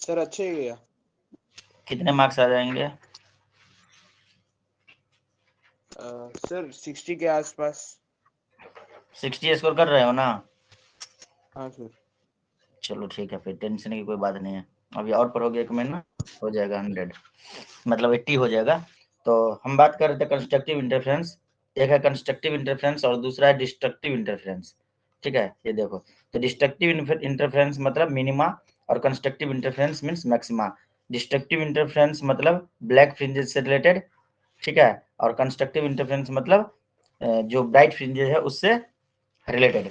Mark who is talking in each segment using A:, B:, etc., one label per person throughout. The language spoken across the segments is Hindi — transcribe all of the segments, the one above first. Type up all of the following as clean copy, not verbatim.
A: सर अच्छे ही गया।
B: कितने मार्क्स आ जाएंगे?
A: सर 60 के आसपास।
B: 60 स्कोर कर रहे हो ना?
A: हाँ सर।
B: चलो ठीक है, फिर टेंशन की कोई बात नहीं है। अभी और पढ़ोगे 1 महीना, हो जाएगा 100, मतलब 80 हो जाएगा। तो हम बात कर रहे थे कंस्ट्रक्टिव इंटरफेरेंस। एक है कंस्ट्रक्टिव इंटरफेरेंस और दूसरा है डिस्ट्रक्टिव इंटरफेरेंस। ठीक है, ये देखो। तो डिस्ट्रक्टिव इंटरफेरेंस मतलब मिनिमा और constructive interference means maxima. Destructive interference मतलब ब्लैक फ्रिंजेस से रिलेटेड, ठीक है, और कंस्ट्रक्टिव इंटरफेरेंस मतलब जो ब्राइट फ्रिंजेस है उससे रिलेटेड।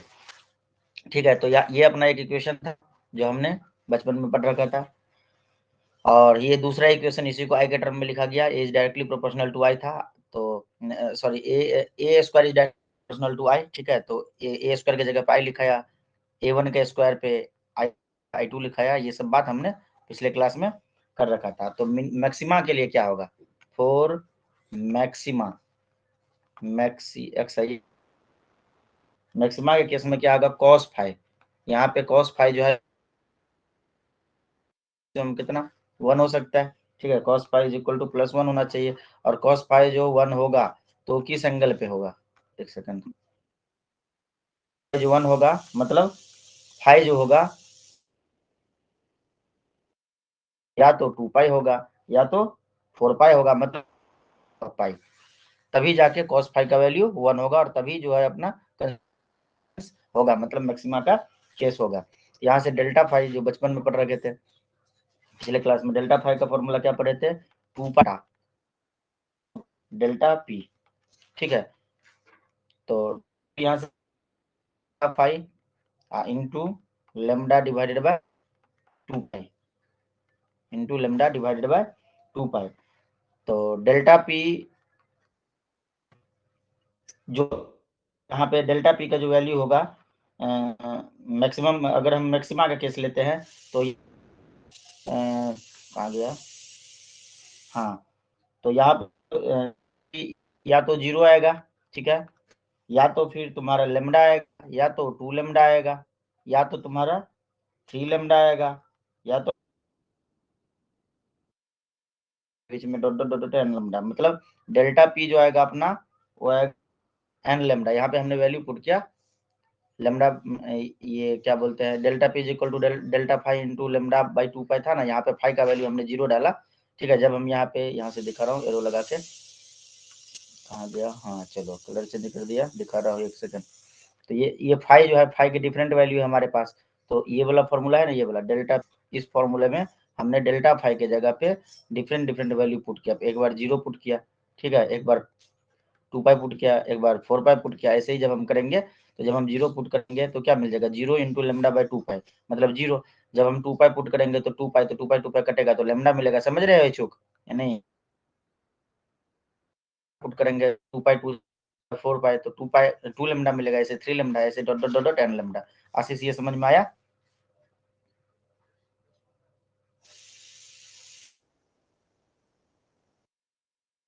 B: ठीक है, तो ये अपना एक इक्वेशन था जो हमने बचपन में पढ़ रखा था। और ये दूसरा इक्वेशन इसी को आई के टर्म में लिखा गया, A is directly proportional to I था। तो sorry, A square is directly proportional to I. ठीक है, तो ए स्क्वायर की जगह पे आई लिखाया, a1 के स्क्वायर पे i2 लिखाया। ये सब बात हमने पिछले क्लास में कर रखा था। तो मैक्सिमा के लिए क्या होगा? फॉर मैक्सिमा, मैक्सिमा के केस में क्या होगा? cos phi. यहाँ पे cos फाई जो है तो कितना 1 हो सकता है। ठीक है, cos phi is equal to +1 होना चाहिए। और cos फाई जो 1 होगा तो किस एंगल पे होगा? एक सेकंड, जो 1 होगा मतलब फाई जो होगा या तो 2 पाई होगा या तो 4 पाई होगा, मतलब पाई। तभी जाके cos फाई का वैल्यू 1 होगा और तभी जो है अपना होगा, मतलब मैक्सिमा का केस होगा। यहाँ से डेल्टा फाई जो बचपन में पढ़ रखे थे पिछले क्लास में, डेल्टा फाई का फॉर्मूला क्या पढ़े थे? 2 पाई डेल्टा पी। ठीक है, तो यहाँ से phi into lambda divided by 2 pi, into lambda divided by 2 pi. तो डेल्टा पी जो यहाँ पे डेल्टा पी का जो वैल्यू होगा मैक्सिमम, अगर हम मैक्सिमा का केस लेते हैं तो कहाँ गया? हाँ, तो यहाँ पे या तो 0 आएगा, ठीक है, या तो फिर तुम्हारा लेमडा आएगा, या तो 2 लेमडा आएगा, या तो तुम्हारा 3 लेमडा आएगा, या तो बीच में dot dot dot N lambda. मतलब डेल्टा पी जो आएगा अपना वो आएगा एन लेमडा। यहाँ पे हमने वैल्यू पुट किया लेमडा, ये क्या बोलते हैं, delta P is equal to delta phi into lambda by 2 pi था ना, यहाँ पे फाई का वैल्यू हमने 0 डाला। ठीक है, जब हम यहाँ पे यहाँ से दिखा रहा हूँ एरो लगा के, कहाँ गया? हाँ चलो, कलर चेंज कर दिया, दिखा रहा हूँ, एक सेकंड। तो ये फाई जो है, फाई के डिफरेंट वैल्यू है हमारे पास। तो ये वाला फॉर्मूला है ना, ये वाला डेल्टा, इस फॉर्मूले में हमने डेल्टा फाई के जगह पे डिफरेंट डिफरेंट वैल्यू पुट किया। एक बार 0 पुट किया, ठीक है, एक बार 2 पाई पुट किया, एक बार 4 पाई पुट किया। ऐसे ही जब हम करेंगे तो जब हम 0 पुट करेंगे तो क्या मिल जाएगा? 0 इंटू लेमडा बाई 2 पाई, मतलब 0। जब हम 2 पाई पुट करेंगे तो 2 पाई, तो 2 पाई कटेगा तो लेमडा मिलेगा। समझ रहे हो ये चूक या नहीं? पुट करेंगे 2 पाई 2 4 पाई तो 2 पाई 2 लेमडा मिलेगा, ऐसे 3 लेमडा, ऐसे dot dot dot N lambda. Ashish ये समझ में आया?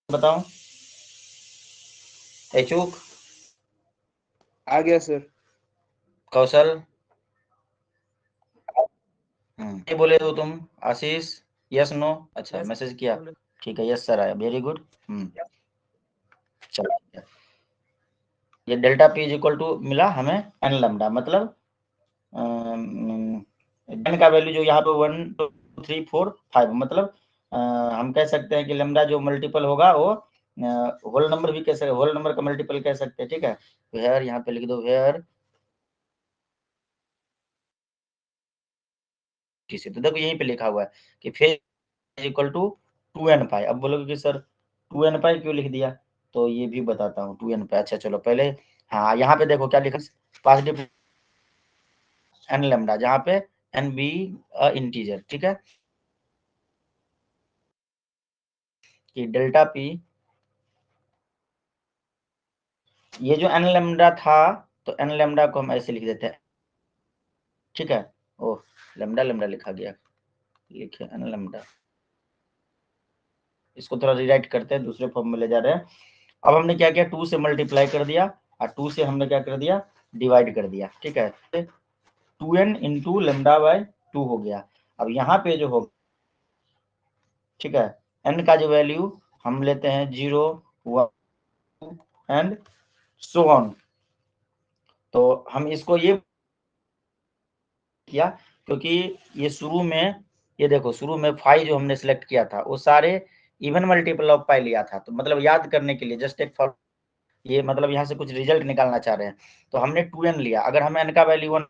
B: बताओ चूक।
A: आ गया सर।
B: कौशल ये बोले हो तुम? Ashish yes no? अच्छा मैसेज किया, ठीक है, यस सर आया, वेरी गुड। चलो, ये delta P is equal to मिला हमें एन लेमडा, मतलब एन का वैल्यू जो यहाँ पे 1 2 3 4 5, मतलब हम कह सकते हैं कि लेमडा जो मल्टीपल होगा वो होल नंबर भी कह सकते, होल नंबर का मल्टीपल कह सकते हैं। ठीक है, वेयर यहाँ पे लिख दो, वेयर से। तो देखो यहीं पे लिखा हुआ है कि फेज इक्वल टू 2n पाई। अब बोलोगे कि सर 2n पाई क्यों लिख दिया? तो ये भी बताता हूँ 2n पाई। अच्छा चलो पहले, हाँ यहाँ पे देखो क्या लिखा, पॉजिटिव एन लेमडा, जहाँ पे एन बी इंटीजर। ठीक है, कि डेल्टा पी, ये जो एन लेमडा था तो एन लेमडा को हम ऐसे लिख देते हैं। ठीक है, ओह लेमडा लेमडा लिखा गया, लिखे एन लेमडा। इसको थोड़ा रिराइट करते हैं, दूसरे फॉर्म में ले जा रहे हैं। अब हमने क्या किया, 2 से मल्टीप्लाई कर दिया और 2 से हमने क्या कर दिया, डिवाइड कर दिया। ठीक है, 2n इंटू लेमडा बाय 2 हो गया। अब यहाँ पे जो होगा ठीक है। n का जो वैल्यू हम लेते हैं 0, 1 एंड सो ऑन। तो हम इसको ये किया क्योंकि ये शुरू में, ये देखो शुरू में 5 जो हमने सिलेक्ट किया था वो सारे इवन मल्टीपल ऑफ पाई लिया था। तो मतलब याद करने के लिए जस्ट एक ये मतलब यहाँ से कुछ रिजल्ट निकालना चाह रहे हैं तो हमने 2n लिया। अगर हम n का वैल्यू 1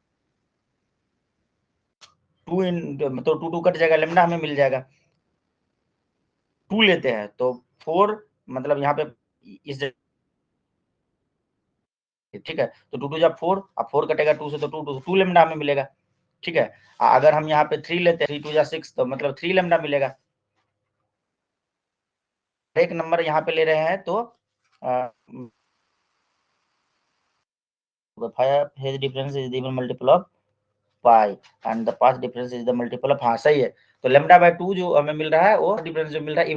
B: 2 इन तो 2 कट जाएगा, लेमडा हमें मिल जाएगा। 2 लेते हैं तो 4 मतलब यहाँ पे इस, ठीक है। तो 2 2 जा 4, अब 4 कटेगा 2 से तो 2 लेमडा हमें मिलेगा। ठीक है। अगर हम यहाँ पे 3 लेते हैं 3 2 जा 6 तो मतलब 3 लेमडा मिलेगा। एक नंबर यहाँ पे ले रहे हैं तो 5 his difference is the even multiple of pi and the path difference is the multiple of, हाँ सही है। तो लेमडा बाय 2 जो हमें मिल रहा है वो डिफरेंस जो मिल रहा है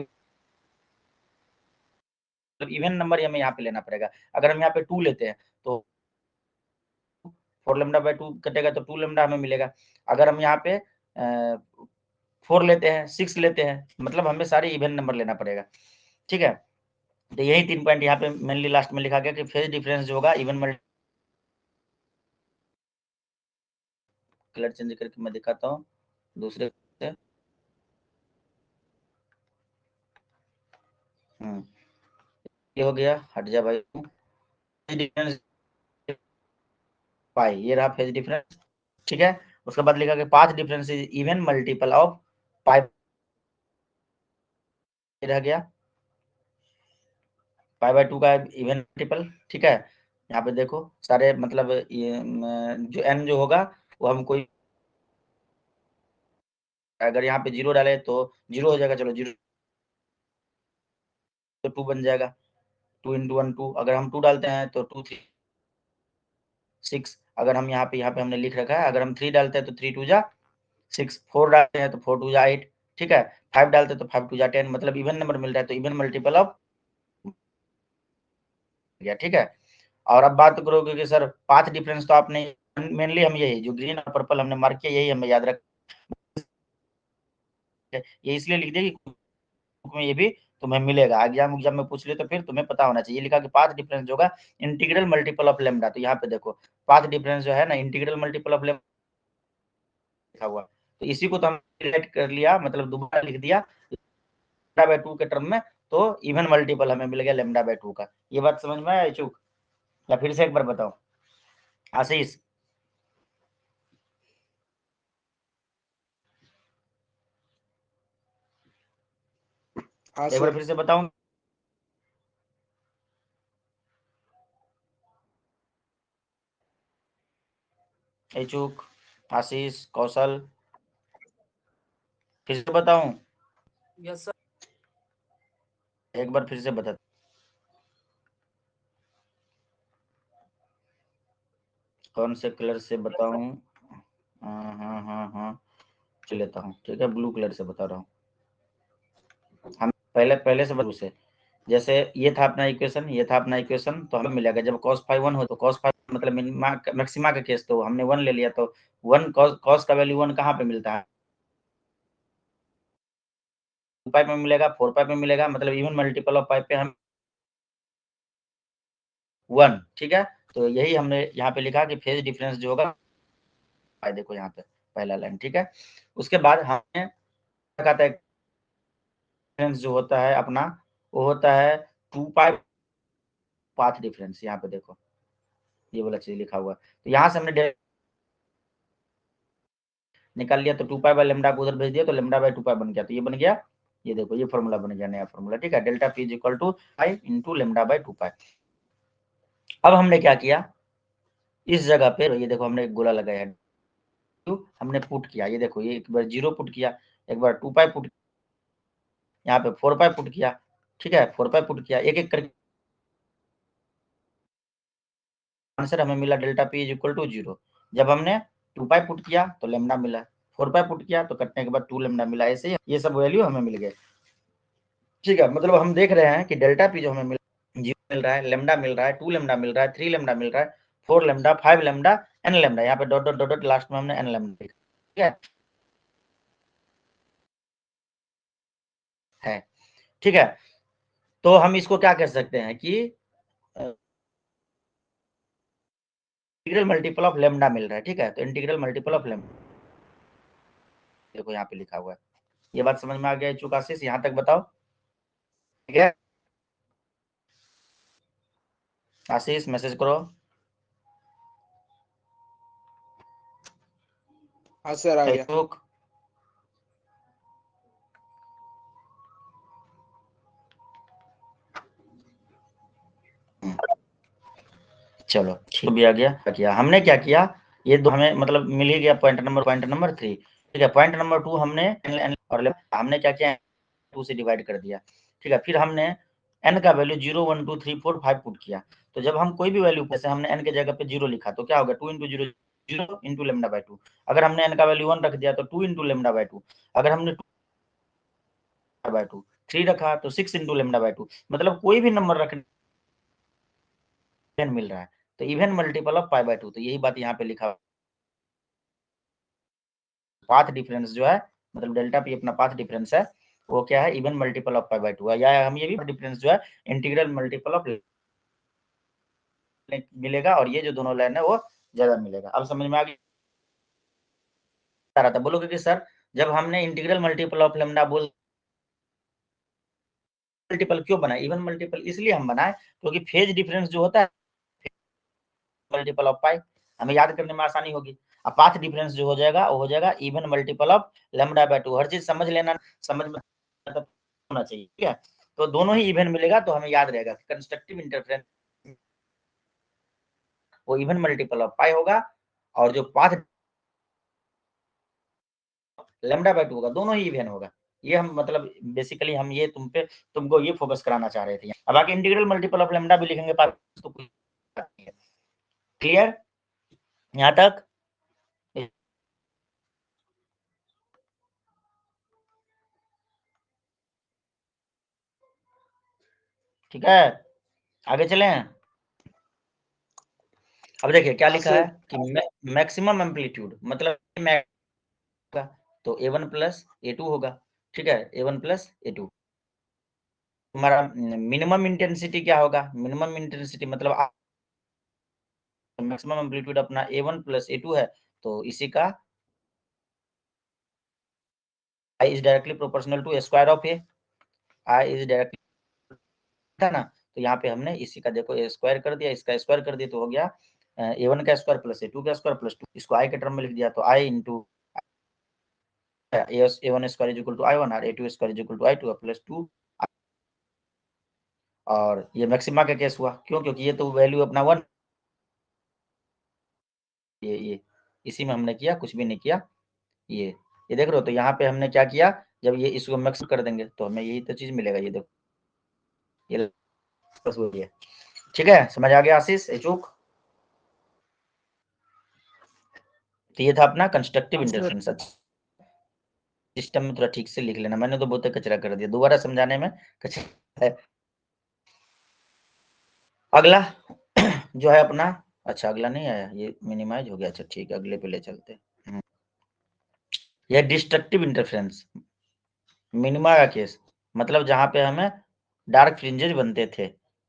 B: मतलब इवन नंबर हमें यहाँ पे लेना पड़ेगा। अगर हम यहाँ पे 2 लेते हैं तो 4 लेमडा बाय 2 कटेगा तो 2 लेमडा हमें मिलेगा। अगर हम यहाँ पे 4 लेते हैं, 6 लेते हैं, मतलब हमें सारे इवन नंबर लेना पड़ेगा। ठीक है। तो यही 3 पॉइंट यहाँ पे मेनली लास्ट में लिखा गया कि फेज डिफरेंस जो होगा इवन मल्टी, कलर चेंज करके मैं दिखाता हूँ दूसरे से। ये हो गया, हट जा भाई। डिफरेंस पाई, ये रहा फेज डिफरेंस। ठीक है। उसके बाद लिखा कि path difference is even multiple of pi, रह गया पाई बाय 2 का इवन मल्टीपल। ठीक है। यहाँ पे देखो सारे मतलब ये जो n जो होगा वो हम कोई, अगर यहाँ पे 0 डाले तो 0 हो जाएगा, चलो 0 तो 2 बन जाएगा। 2 इंटू 1 2, अगर हम 2 डालते हैं तो 2 3 6, अगर हम यहाँ पे हमने लिख रखा है, अगर हम 3 डालते हैं तो 3 2 जा 6, 4 डालते हैं तो 4 2 जा 8। ठीक है। 5 डालते हैं तो 5 2 जा 10, मतलब इवन नंबर मिल रहा है तो इवन मल्टीपल ऑफ गया। ठीक है। और अब बात करोगे कि सर पाथ डिफरेंस, तो आपने मेनली हम यही जो ग्रीन और पर्पल हमने मार्क किया यही हमें याद रख, ये इसलिए लिख दिया कि में ये भी तुम्हें मिलेगा, एग्जाम में पूछ ले तो फिर तुम्हें पता होना चाहिए। लिखा कि पाथ डिफरेंस जो होगा इंटीग्रल मल्टीपल ऑफ लेमडा। तो यहाँ पे देखो पाथ डिफरेंस जो है ना इंटीग्रल मल्टीपल ऑफ लेमडा लिखा हुआ, तो इसी को तो हम रिलेट कर लिया, मतलब दोबारा लिख दिया लेमडा बाय 2 के टर्म में, तो इवन मल्टीपल हमें मिल गया लेमडा बाय 2 का। ये बात समझ में आया चूक, या फिर से एक बार बताओ आशीष?
A: हाँ
B: एक बार
A: सर।
B: फिर से बताऊं? इचुक, आशीष, कौशल, फिर से बताऊं?
C: Yes sir.
B: एक बार फिर से बता। कौन से कलर से बताऊं? हाँ हाँ हाँ हाँ, चल लेता हूँ। ठीक है, ब्लू कलर से बता रहा हूँ। हम पहले से से जैसे ये था अपना इक्वेशन, ये था अपना इक्वेशन, तो हमें मिलेगा जब cos फाई 1 हो तो cos फाई मतलब मिनिमा मैक्सिमा का केस, तो हमने 1 ले लिया, तो 1 cos का वैल्यू 1 कहाँ पे मिलता है? 2 पाई में मिलेगा, 4 पाई में मिलेगा, मतलब इवन मल्टीपल ऑफ पाई पे हम 1। ठीक है। तो यही हमने यहाँ पे लिखा कि फेज डिफरेंस जो होगा, देखो यहाँ पे पहला लाइन। ठीक है। उसके बाद हमें कहता है डिफरेंस जो होता है अपना, वो होता है 2 पाई पाथ डिफरेंस। यहाँ पे देखो ये वाला चीज लिखा हुआ, तो यहाँ से हमने निकाल लिया, तो 2 पाई बाय लेमडा को उधर भेज दिया तो लेमडा बाय 2 पाई बन गया। तो ये बन गया, ये देखो ये फॉर्मूला बन गया, नया फॉर्मूला। ठीक है। Delta P is equal to pi into lambda by 2 pi. अब हमने क्या किया, इस जगह पे ये देखो हमने एक गोला लगाया है, हमने पुट किया, ये देखो ये एक बार 0 पुट किया, एक बार 2 पाई पुट, यहाँ पे 4 पाई पुट किया। ठीक है। 4 पाई पुट किया, एक एक करके आंसर हमें मिला delta P is equal to 0। जब हमने 2 पाई पुट किया तो लेमडा मिला, 4 पाई पुट किया तो कटने के बाद 2 लेमडा मिला, ऐसे ये सब वैल्यू हमें मिल गए। ठीक है। मतलब हम देख रहे हैं कि डेल्टा पी जो हमें मिल 0 मिल रहा है, लेमडा मिल रहा है, 2 लेमडा मिल रहा है, 3 लेमडा मिल रहा है, 4 लेमडा, 5 लेमडा, एन लेमडा, यहाँ पे dot dot dot dot last में हमने एन लेमडा। ठीक है। है, ठीक है। तो हम इसको क्या कह सकते हैं कि इंटीग्रल मल्टीपल ऑफ लेमडा मिल रहा है, ठीक है। तो इंटीग्रल मल्टीपल ऑफ लेमडा, देखो यहाँ पे लिखा हुआ है। ये बात समझ में आ गया चूक आशीष, यहाँ तक बताओ, ठीक है। आशीष मैसेज करो।
A: हाँ सर आ गया।
B: चूक, चलो ठीक भी आ गया। क्या किया हमने, क्या किया, ये दो हमें मतलब मिल ही गया पॉइंट नंबर 3, ठीक है। पॉइंट नंबर 2 हमने और हमने क्या किया, 2 से डिवाइड कर दिया, ठीक है। फिर हमने n का वैल्यू 0 1 2 3 4 5 पुट किया। तो जब हम कोई भी वैल्यू, जैसे हमने n के जगह पे 0 लिखा तो क्या होगा, 2 × 0 0 × लेमडा बाय 2। अगर हमने n का वैल्यू 1 रख दिया तो 2 × लेमडा बाय 2। अगर हमने 2 बाय 2 3 रखा तो 6 × लेमडा बाय 2। मतलब कोई भी नंबर रखने मिल रहा है, तो even multiple of pi by 2। तो यही बात यहाँ पे लिखा, पाथ डिफरेंस जो है, मतलब डेल्टा पी अपना पाथ डिफरेंस है, वो क्या है, even multiple of pi by 2 है। या हम ये भी डिफरेंस जो है इंटीग्रल मल्टीपल ऑफ मिलेगा, और ये जो दोनों लाइन है वो ज्यादा मिलेगा। अब समझ में आ रहा था, बोलोगे कि सर जब हमने इंटीग्रल मल्टीपल ऑफ लेमडा बोल मल्टीपल क्यों बनाए, इवन मल्टीपल इसलिए हम बनाए क्योंकि फेज डिफरेंस जो होता है मल्टीपल ऑफ पाई, हमें याद करने में आसानी होगी। अब पाथ डिफरेंस जो हो जाएगा वो हो जाएगा even multiple of lambda by 2। हर चीज समझ लेना, समझ में होना चाहिए, ठीक है। तो दोनों ही इवन मिलेगा तो हमें याद रहेगा कंस्ट्रक्टिव इंटरफेरेंस वो इवन मल्टीपल ऑफ पाई होगा, और जो पाथ लेमडा बाय 2 होगा दोनों ही इवन होगा। ये हम मतलब बेसिकली हम ये तुमको ये फोकस कराना चाह रहे थे। अब बाकी इंटीग्रल मल्टीपल ऑफ लेमडा भी लिखेंगे तो क्लियर यहाँ तक, ठीक है। आगे चलें। अब देखिए क्या
A: हाँ
B: लिखा है
A: सर।
B: कि मैक्सिमम एम्पलीट्यूड मतलब होगा, तो a1 प्लस a2 होगा, ठीक है। a1 प्लस a2 हमारा मिनिमम इंटेंसिटी क्या होगा, मिनिमम इंटेंसिटी मतलब मैक्सिमम एम्पलीट्यूड अपना a1 प्लस a2 है, तो इसी का I is directly proportional to square of a। I is directly था ना, तो यहाँ पे हमने इसी का देखो स्क्वायर कर दिया, इसका स्क्वायर कर दिया, तो हो गया a1 का स्क्वायर प्लस a2 का स्क्वायर प्लस 2। इसको I के टर्म में लिख दिया तो I into a1 square is equal to I1 और a2 square is equal to I2 plus 2। और ये मैक्सिमा का केस हुआ, क्यों, क्योंकि ये तो वैल्यू अपना 1, ये इसी में हमने किया, कुछ भी नहीं किया। ये देख रहे हो, तो यहाँ पे हमने क्या किया, जब ये इसको मैक्स कर देंगे तो हमें यही तो चीज मिलेगा। ये देखो ये बस वही है, ठीक है। समझ आ गया आशीष चूक। तो ये था अपना कंस्ट्रक्टिव
A: हाँ सर।
B: इंटरफेरेंस। सिस्टम में थोड़ा ठीक से लिख लेना, मैंने तो बहुत कचरा कर दिया, दोबारा समझाने में कचरा है। अगला जो है अपना, अच्छा अगला नहीं आया, ये मिनिमाइज हो गया, अच्छा ठीक है, अगले पे ले चलते हैं। ये डिस्ट्रक्टिव इंटरफेरेंस, मिनिमा का केस, मतलब जहां पे हमें डार्क फ्रिंजेस बनते थे।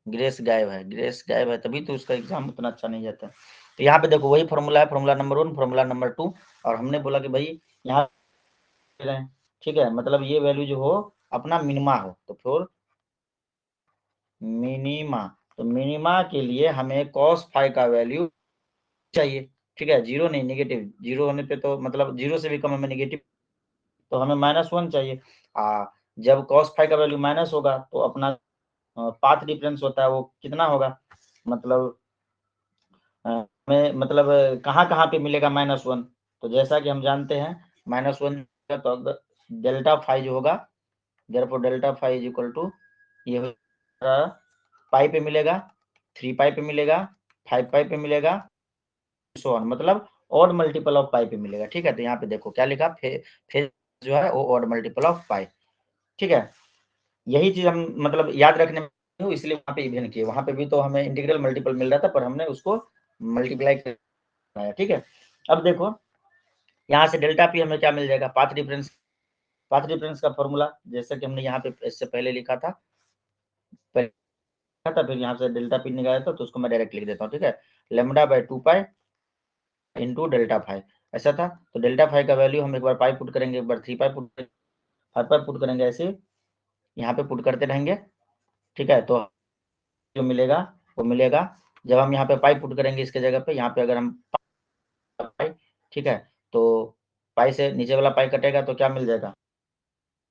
B: ग्रेस गायब है, ग्रेस गायब है, तभी तो उसका एग्जाम उतना अच्छा नहीं जाता। तो यहाँ पे देखो वही फॉर्मूला है, फॉर्मूला नंबर 1, फॉर्मूला नंबर 2, और हमने बोला कि भाई यहाँ ठीक है, मतलब ये वैल्यू जो हो अपना मिनिमा हो, तो फिर मिनिमा, तो मिनिमा के लिए हमें cos फाई का वैल्यू चाहिए, ठीक है। 0 नहीं, नेगेटिव, 0 होने पे तो मतलब 0 से भी कम हमें नेगेटिव, तो हमें -1 चाहिए। जब cos फाई का वैल्यू माइनस होगा तो अपना पाथ डिफरेंस होता है वो कितना होगा, मतलब हमें मतलब कहाँ पे मिलेगा -1, तो जैसा कि हम जानते हैं -1 तो डेल्टा फाई जो होगा, therefore delta phi is equal to ये पाई पे मिलेगा, 3 पाई पे मिलेगा, 5 पाई पे मिलेगा, सो ऑन, मतलब ऑड मल्टीपल ऑफ पाई पे मिलेगा, ठीक है। तो यहाँ पे देखो क्या लिखा, फेज जो है वो ऑड मल्टीपल ऑफ पाई, ठीक है। यही चीज हम मतलब याद रखने में, इसलिए वहां पे इवेन किए, वहां पे भी तो हमें इंटीग्रल मल्टीपल मिल रहा था, पर हमने उसको मल्टीप्लाई कराया, ठीक है। अब देखो यहाँ से डेल्टा पी हमें क्या मिल जाएगा, पाथ डिफरेंस पाथ डिफरेंस का फॉर्मूला जैसे कि हमने यहाँ पे इससे पहले लिखा था, फिर यहाँ से डेल्टा पी निकाला था, तो उसको मैं डायरेक्ट लिख देता हूँ, ठीक है, lambda by 2 pi into delta phi, ऐसा था। तो डेल्टा फाई का वैल्यू हम एक बार पाई पुट करेंगे, एक बार 3 पाई पुट करेंगे, हर पाई पुट करेंगे, ऐसे यहाँ पे पुट करते रहेंगे, ठीक है। तो जो मिलेगा वो मिलेगा, जब हम यहाँ पे पाई पुट करेंगे इसके जगह पे, यहाँ पे अगर हम पाई, ठीक है, तो पाई से नीचे वाला पाई कटेगा तो क्या मिल जाएगा,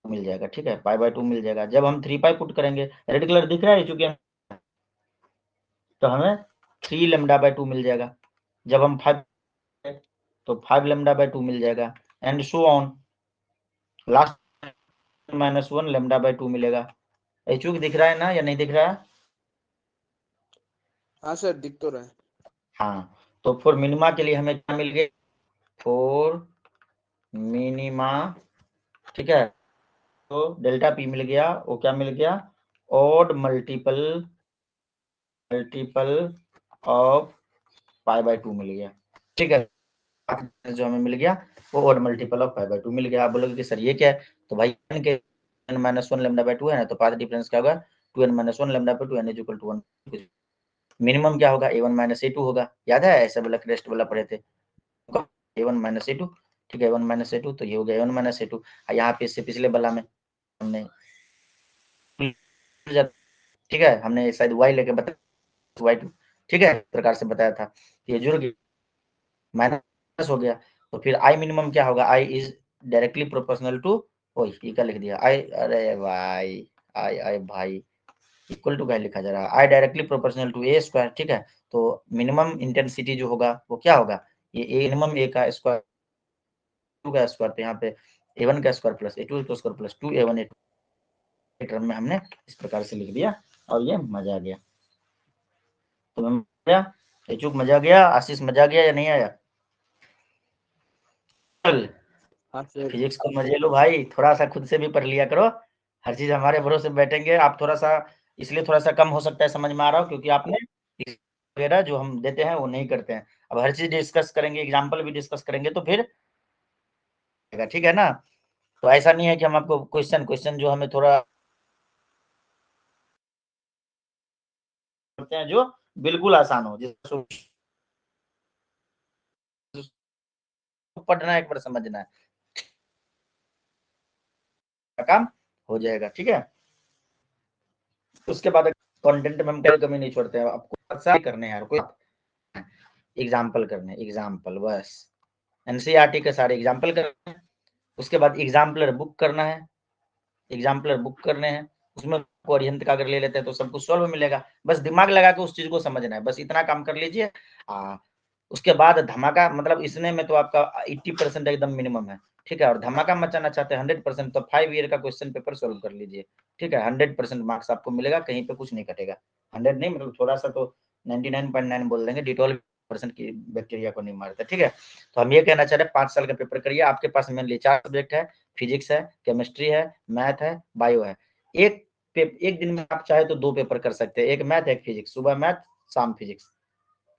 B: मिल जाएगा, ठीक है, पाई बाय 2 मिल जाएगा। जब हम 3 पाई पुट करेंगे, रेड कलर दिख रहा है चूंकि, तो हमें 3 लेमडा बाय 2 मिल जाएगा। जब हम 5 तो 5 लेमडा बाय 2 मिल जाएगा, and so on, last -1 lambda by 2 मिलेगा। चूक दिख रहा है ना या नहीं दिख रहा है?
A: हाँ सर, दिख तो रहा है।
B: हाँ, तो फॉर मिनिमा के लिए हमें क्या मिल गया, फॉर मिनिमा, ठीक है, तो डेल्टा पी मिल गया, वो क्या मिल गया, odd multiple of pi by 2 मिल गया, ठीक है। जो हमें मिल गया वो odd multiple of pi by 2 मिल गया। आप बोलोगे कि सर ये क्या है, तो भाई n के n-1 लेमडा बाय 2 है ना, तो पाथ डिफरेंस क्या होगा, 2n-1 lambda by 2, n is equal to 1। Minimum क्या होगा, a1 माइनस a2 होगा, याद है ऐसा वाला क्रेस्ट वाला पढ़े थे, a1 माइनस a2, ठीक है, a1 माइनस a2, तो ये हो गया a1 माइनस a2। यहाँ पे इससे पिछले वाला में हमने, ठीक है, हमने शायद y लेके बताया, y2, ठीक है, इस प्रकार से बताया था, ये जुड़ गया, माइनस हो गया, तो फिर आई मिनिमम क्या होगा, I is directly proportional to, ओह ये क्या लिख दिया, आई, अरे भाई, आई आई भाई, इक्वल टू क्या लिखा जा रहा है, I directly proportional to A square, ठीक है। तो मिनिमम इंटेंसिटी जो होगा वो क्या होगा, ये ए मिनिमम ए का स्क्वायर, 2 का स्क्वायर, तो यहाँ पे a1 का स्क्वायर प्लस a2 का square plus 2a1 a2 term में हमने इस प्रकार से लिख दिया, और ये मजा आ गया। तो मजा, चूक मजा गया, आशीष मजा गया या नहीं आया?
A: हाँ सर।
B: फिजिक्स को मजे लो भाई, थोड़ा सा खुद से भी पढ़ लिया करो, हर चीज हमारे भरोसे बैठेंगे आप थोड़ा सा, इसलिए थोड़ा सा कम हो सकता है समझ में आ रहा हो, क्योंकि आपने वगैरह जो हम देते हैं वो नहीं करते हैं। अब हर चीज डिस्कस करेंगे, एग्जाम्पल भी डिस्कस करेंगे, तो फिर ठीक है ना। तो ऐसा नहीं है कि हम आपको क्वेश्चन क्वेश्चन जो हमें थोड़ा करते हैं जो बिल्कुल आसान हो, जिसको पढ़ना है, एक बार समझना है, काम हो जाएगा, ठीक है। उसके बाद कंटेंट में हम कमी नहीं छोड़ते हैं, आपको अच्छा करने हैं यार, कोई एग्जाम्पल करने, एग्जाम्पल बस, एनसीईआरटी के सारे एग्जाम्पल करने हैं। उसके बाद एग्जाम्पलर बुक करना है, एग्जाम्पलर बुक करने हैं, उसमें ओरिएंट का अगर ले लेते हैं तो सब कुछ सॉल्व मिलेगा, बस दिमाग लगा के उस चीज को समझना है, बस इतना काम कर लीजिए। उसके बाद धमाका, मतलब इसने में तो आपका 80% एकदम मिनिमम है, ठीक है, और धमाका मचाना चाहते हैं 100%, तो 5 ईयर का क्वेश्चन पेपर सॉल्व कर लीजिए, ठीक है, 100% मार्क्स आपको मिलेगा, कहीं पे कुछ नहीं कटेगा, 100 नहीं, मतलब थोड़ा सा तो 99.9 बोल देंगे, डिटॉल % की बैक्टीरिया को नहीं मारता, ठीक है। तो हम ये कहना चाह रहे हैं 5 साल का पेपर करिए, आपके पास मेनली 4 सब्जेक्ट है, फिजिक्स है, केमिस्ट्री है, मैथ है, बायो है। एक दिन में आप चाहे तो 2 पेपर कर सकते हैं, एक मैथ एक फिजिक्स, सुबह मैथ शाम फिजिक्स,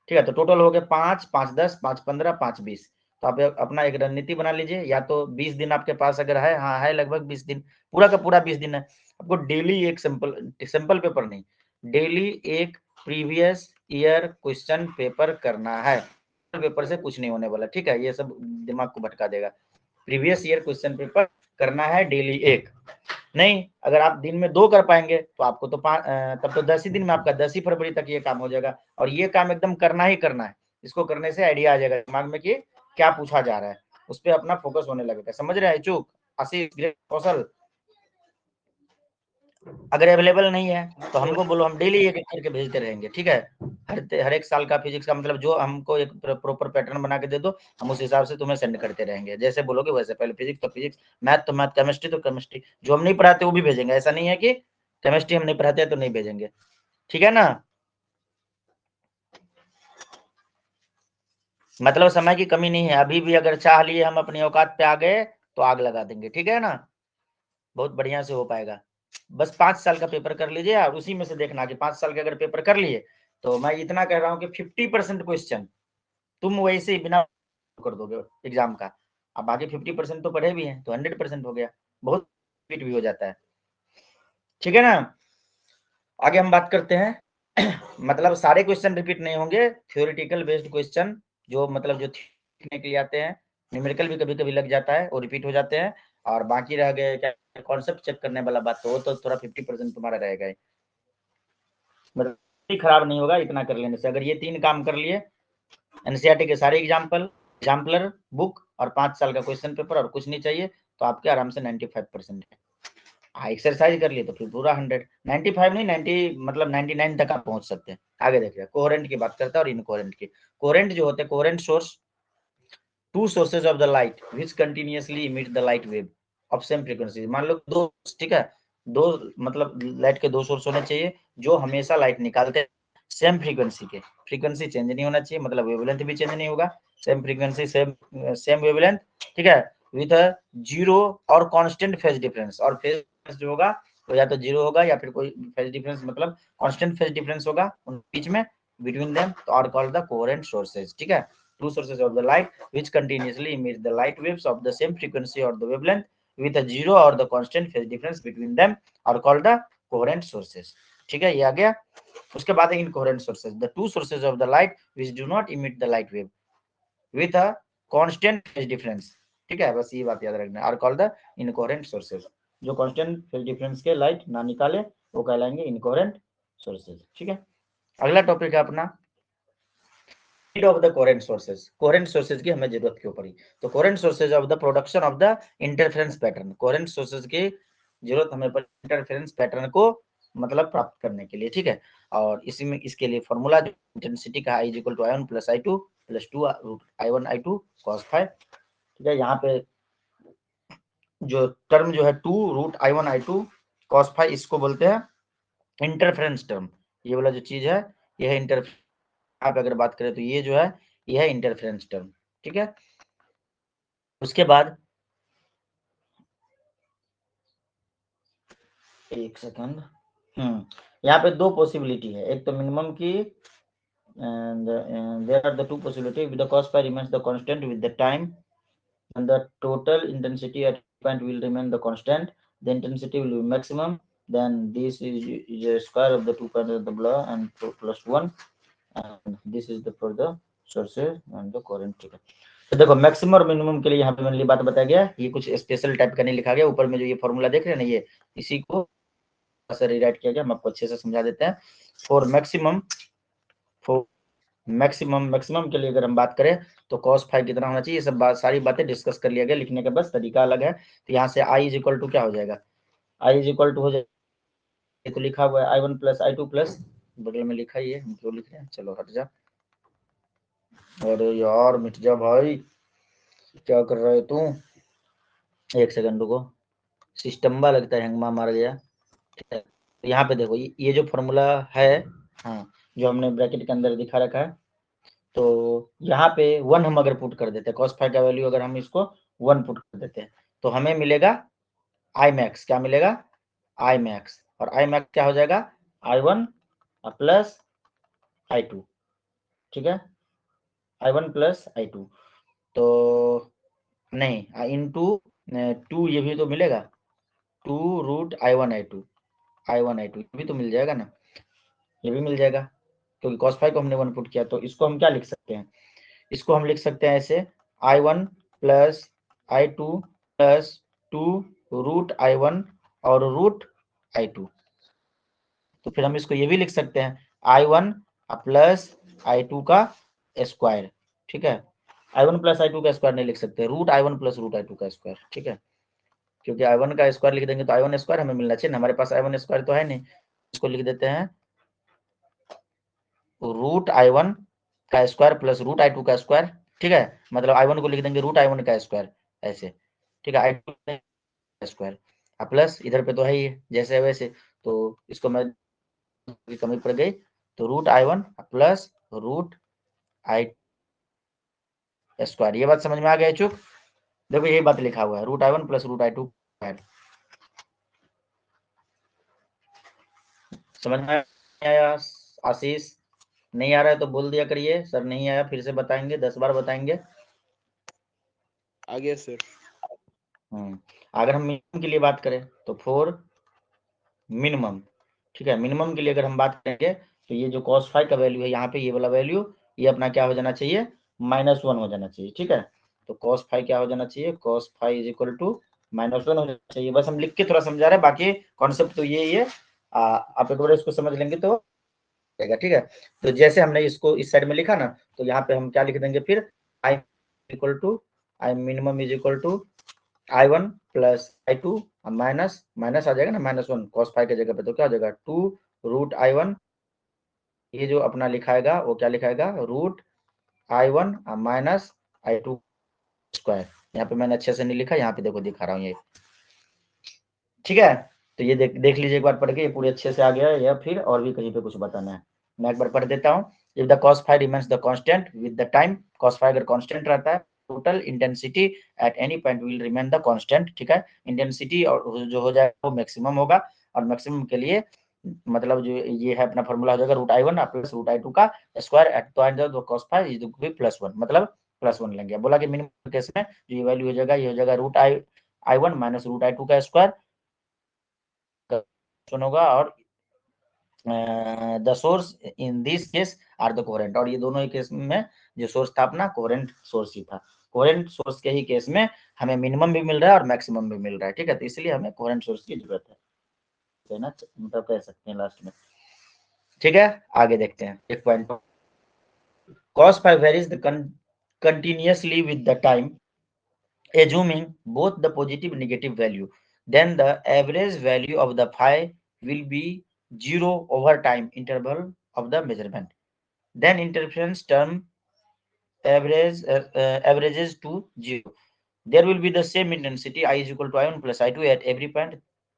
B: ठीक है। तो टोटल हो गए 5, 5 10, 5 15, 5 20। तो आप अपना एक रणनीति बना लीजिए, या तो 20 दिन आपके पास अगर है, हाँ है लगभग 20 दिन, पूरा का पूरा 20 दिन है, आपको डेली एक सिंपल पेपर नहीं, डेली एक प्रीवियस ईयर क्वेश्चन पेपर करना है, पेपर से कुछ नहीं होने वाला, ठीक है, ये सब दिमाग को भटका देगा। प्रीवियस ईयर क्वेश्चन पेपर करना है डेली एक, नहीं अगर आप दिन में 2 कर पाएंगे तो आपको तो तब तो 10 ही दिन में आपका 10 ही फरवरी तक ये काम हो जाएगा, और ये काम एकदम करना ही करना है, इसको करने से आइडिया आ जाएगा दिमाग में कि क्या पूछा जा रहा है, उस पर अपना फोकस होने लगेगा, समझ रहे हैं चूक, आशीष, कौशल? अगर अवेलेबल नहीं है तो हमको बोलो, हम डेली एक एक करके भेजते रहेंगे, ठीक है। हर एक साल का फिजिक्स का, मतलब जो हमको एक प्रॉपर पैटर्न बना के दे दो, हम उस हिसाब से तुम्हें सेंड करते रहेंगे, जैसे बोलोगे वैसे, पहले फिजिक्स तो फिजिक्स, मैथ तो मैथ, केमिस्ट्री तो केमिस्ट्री, जो हम नहीं पढ़ाते वो भी भेजेंगे, ऐसा नहीं है कि केमिस्ट्री हम नहीं पढ़ाते तो नहीं भेजेंगे, ठीक है ना। मतलब समय की कमी नहीं है, अभी भी अगर चाह लिए हम अपनी औकात पे आ गए तो आग लगा देंगे, ठीक है ना, बहुत बढ़िया से हो पाएगा। बस 5 साल का पेपर कर लीजिए, और उसी में से देखना कि 5 साल के अगर पेपर कर लिए, तो मैं इतना कह रहा हूँ कि 50% क्वेश्चन तुम वैसे ही बिना कर दोगे एग्जाम का, अब बाकी 50% तो पढ़े भी हैं, तो 100% हो गया। बहुत रिपीट भी हो जाता है, ठीक है ना। आगे हम बात करते हैं मतलब सारे क्वेश्चन रिपीट नहीं होंगे, थ्योरेटिकल बेस्ड क्वेश्चन जो मतलब जो सीखने के लिए आते हैं, न्यूमेरिकल भी कभी कभी लग जाता है वो रिपीट हो जाते हैं, और बाकी रह गए क्या कॉन्सेप्ट चेक करने वाला बात, तो वो तो थोड़ा 50% तुम्हारा रहेगा ही, मतलब खराब नहीं होगा इतना कर लेने से। अगर ये 3 काम कर लिए, एनसीईआरटी के सारे एग्जाम्पलर बुक और 5 साल का क्वेश्चन पेपर और कुछ नहीं चाहिए, तो आपके आराम से 95% है। एक्सरसाइज कर लिए तो फिर पूरा 100, 95 नहीं 90 मतलब 99 तक आप पहुंच सकते हैं। आगे देखिए कोहेरेंट की बात करता है और इनकोहेरेंट की। कोहेरेंट जो होते हैं, coherent source, two sources of the light which continuously emit the light wave of same frequency. मान लो दो, ठीक है, दो मतलब लाइट के 2 सोर्स होने चाहिए जो हमेशा लाइट निकालते हैं सेम फ्रीक्वेंसी के, फ्रीक्वेंसी चेंज नहीं होना चाहिए, मतलब वेवलेंथ भी चेंज नहीं होगा, सेम फ्रीक्वेंसी सेम वेवलेंथ, ठीक है, विथ जीरो और कांस्टेंट फेज डिफरेंस। और फेज जो होगा तो या तो जीरो होगा या फिर कोई फेज डिफरेंस मतलब कांस्टेंट फेज डिफरेंस होगा उन बीच में, बिटवीन देम, तो are called the coherent sources, ठीक है। Two sources of the light which continuously emit the light waves of the same frequency or the wavelength with a zero or the constant phase difference between them are called the coherent sources, ठीक है, ये आ गया। उसके बाद है incoherent sources, the two sources of the light which do not emit the light wave with a constant phase difference, ठीक है, बस ये बात याद रखना, are called the incoherent sources। जो constant phase difference के लाइट ना निकाले वो कहलाएंगे incoherent sources, ठीक है। अगला टॉपिक है अपना need of the coherent sources. Coherent sources की हमें जरूरत क्यों पड़ी, तो coherent sources of the production of the interference pattern, coherent sources की जरूरत हमें पड़ी इंटरफेरेंस पैटर्न को मतलब प्राप्त करने के लिए, ठीक है। और इसी में इसके लिए फॉर्मूला जो इंटेंसिटी का I = I1 + I2 + 2 √I1 I2 cos ∅, ठीक है। यहाँ पे जो टर्म जो है 2 √I1 I2 cos ∅, इसको बोलते हैं इंटरफेरेंस टर्म। ये वाला जो चीज है ये है इंटरफेरेंस, आप अगर बात करें तो ये जो है ये है इंटरफेरेंस टर्म, ठीक है। उसके बाद एक सेकंड, यहाँ पे 2 पॉसिबिलिटी है, एक तो मिनिमम की and there are the 2 possibility with the cos ∅ remains the constant with the time and the total intensity at point will remain the constant, the intensity will be maximum, then this is a square of the 2 point of the blah and plus 1 and this is the for the sources and the current, ठीक है। तो देखो मैक्सिमम और मिनिमम के लिए यहाँ पे मैंने बात बताया गया, ये कुछ स्पेशल टाइप का नहीं लिखा गया, ऊपर में जो ये फॉर्मूला देख रहे हैं ना ये इसी को रीराइट किया गया, हम आपको अच्छे से समझा देते हैं। फॉर मैक्सिमम मैक्सिमम के लिए अगर हम बात करें तो cos ∅ कितना होना चाहिए, ये सब सारी बातें डिस्कस कर लिया गया, लिखने का बस तरीका अलग है। तो यहाँ से I = क्या हो जाएगा, I = हो जाएगा, तो लिखा हुआ है I1 + I2 प्लस बगल में लिखा ही है, हम क्यों लिख रहे हैं, चलो हट जा, अरे यार मिट जा भाई, क्या कर रहा है तू, एक सेकंड रुको, सिस्टम लगता है हैंगमा मार गया, ठीक है। तो यहाँ पे देखो ये जो फॉर्मूला है, हाँ, जो हमने ब्रैकेट के अंदर दिखा रखा है, तो यहाँ पे 1 हम अगर पुट कर देते हैं, cos ∅ का वैल्यू अगर हम इसको 1 पुट कर देते हैं तो हमें मिलेगा I max, क्या मिलेगा I max, और I max क्या हो जाएगा I1 + I2, ठीक है, I1 + I2, तो नहीं इंटू 2 ये भी तो मिलेगा 2 √I1 I2 भी तो मिल जाएगा ना, ये भी मिल जाएगा क्योंकि cos ∅ को हमने 1 पुट किया, तो इसको हम क्या लिख सकते हैं, इसको हम लिख सकते हैं ऐसे I1 + I2 + 2 √I1 और √I2, तो फिर हम इसको ये भी लिख सकते हैं I1 + I2 का स्क्वायर, ठीक है। I1 + I2 का स्क्वायर नहीं लिख सकते, √I1 + √I2 का स्क्वायर, ठीक है, क्योंकि I1 का स्क्वायर लिख देंगे तो I1 स्क्वायर हमें मिलना चाहिए ना, हमारे पास I1 स्क्वायर तो है नहीं, इसको लिख देते हैं √I1 का स्क्वायर + √I2 का स्क्वायर, ठीक है, मतलब I1 को लिख देंगे √I1 का स्क्वायर ऐसे, ठीक है, I2 का स्क्वायर प्लस इधर पे तो है ही जैसे वैसे, तो इसको मैं कमी पड़ गई, तो √I1 + √I2 स्क्वायर, ये बात समझ में आ गया चुक, देखो यही बात लिखा हुआ है √I1 + √I2 स्क्वायर, समझ में आया आशीष, नहीं आ रहा है तो बोल दिया करिए सर नहीं आया, फिर से बताएंगे 10 बार बताएंगे,
A: आ गया सर।
B: अगर हम मिनिमम के लिए बात करें तो फॉर मिनिमम, ठीक है, मिनिमम के लिए अगर हम बात करेंगे तो ये जो cos फाई का वैल्यू है यहाँ पे, ये वाला वैल्यू, ये अपना क्या हो जाना चाहिए, -1 हो जाना चाहिए, ठीक है। तो cos फाई क्या हो जाना चाहिए, cos phi is equal to -1 हो जाना चाहिए। बस हम लिख के थोड़ा समझा रहे हैं, बाकी कॉन्सेप्ट तो यही है। आप एक बार इसको समझ लेंगे तो ठीक है। तो जैसे हमने इसको इस साइड में लिखा ना, तो यहाँ पे हम क्या लिख देंगे फिर, I equal to I minimum is equal to I1 plus I2 minus minus आ जाएगा ना, -1 cos फाई की जगह पे, तो क्या हो जाएगा 2√I1, ये जो अपना लिखाएगा वो क्या लिखाएगा, √I1 माइनस I2 स्क्वायर। यहाँ पे मैंने अच्छे से नहीं लिखा, यहाँ पे देखो दिखा रहा हूँ ये, ठीक है। तो ये देख लीजिए एक बार पढ़ के, ये पूरे अच्छे से आ गया है, या फिर और भी कहीं पे कुछ बताना है, मैं एक बार पढ़ देता हूँ। If the cos phi remains the constant with the time, cos phi अगर कांस्टेंट रहता है, total intensity at any point will remain the constant, ठीक है। इंटेंसिटी और जो हो जाएगा वो मैक्सिमम होगा, और मैक्सिमम के लिए मतलब जो ये है अपना फॉर्मूला हो जाएगा √I1 प्लस √I2 का square at the end of cos phi is equal to +1, मतलब +1 लेंगे। बोला कि मिनिमम केस में जो ये वैल्यू हो जाएगा, ये हो जाएगा √I1 माइनस √I2 का स्क्वायर होगा, और the source in this case are the coherent, और ये दोनों ही केस में जो सोर्स था अपना कोहेरेंट सोर्स ही था। कोहेरेंट सोर्स के ही केस में हमें मिनिमम भी मिल रहा है और मैक्सिमम भी मिल रहा है, ठीक है। तो इसलिए हमें कोहेरेंट सोर्स की जरूरत है ना, मतलब कह सकते हैं लास्ट में, ठीक है। आगे देखते हैं एक point, cos phi varies the continuously with the time, assuming both the positive and negative value, then the average value of the phi will be 0 over time interval of the measurement. Then interference term averages to 0. There will be the same intensity, I is equal to I1 plus I2 at every point.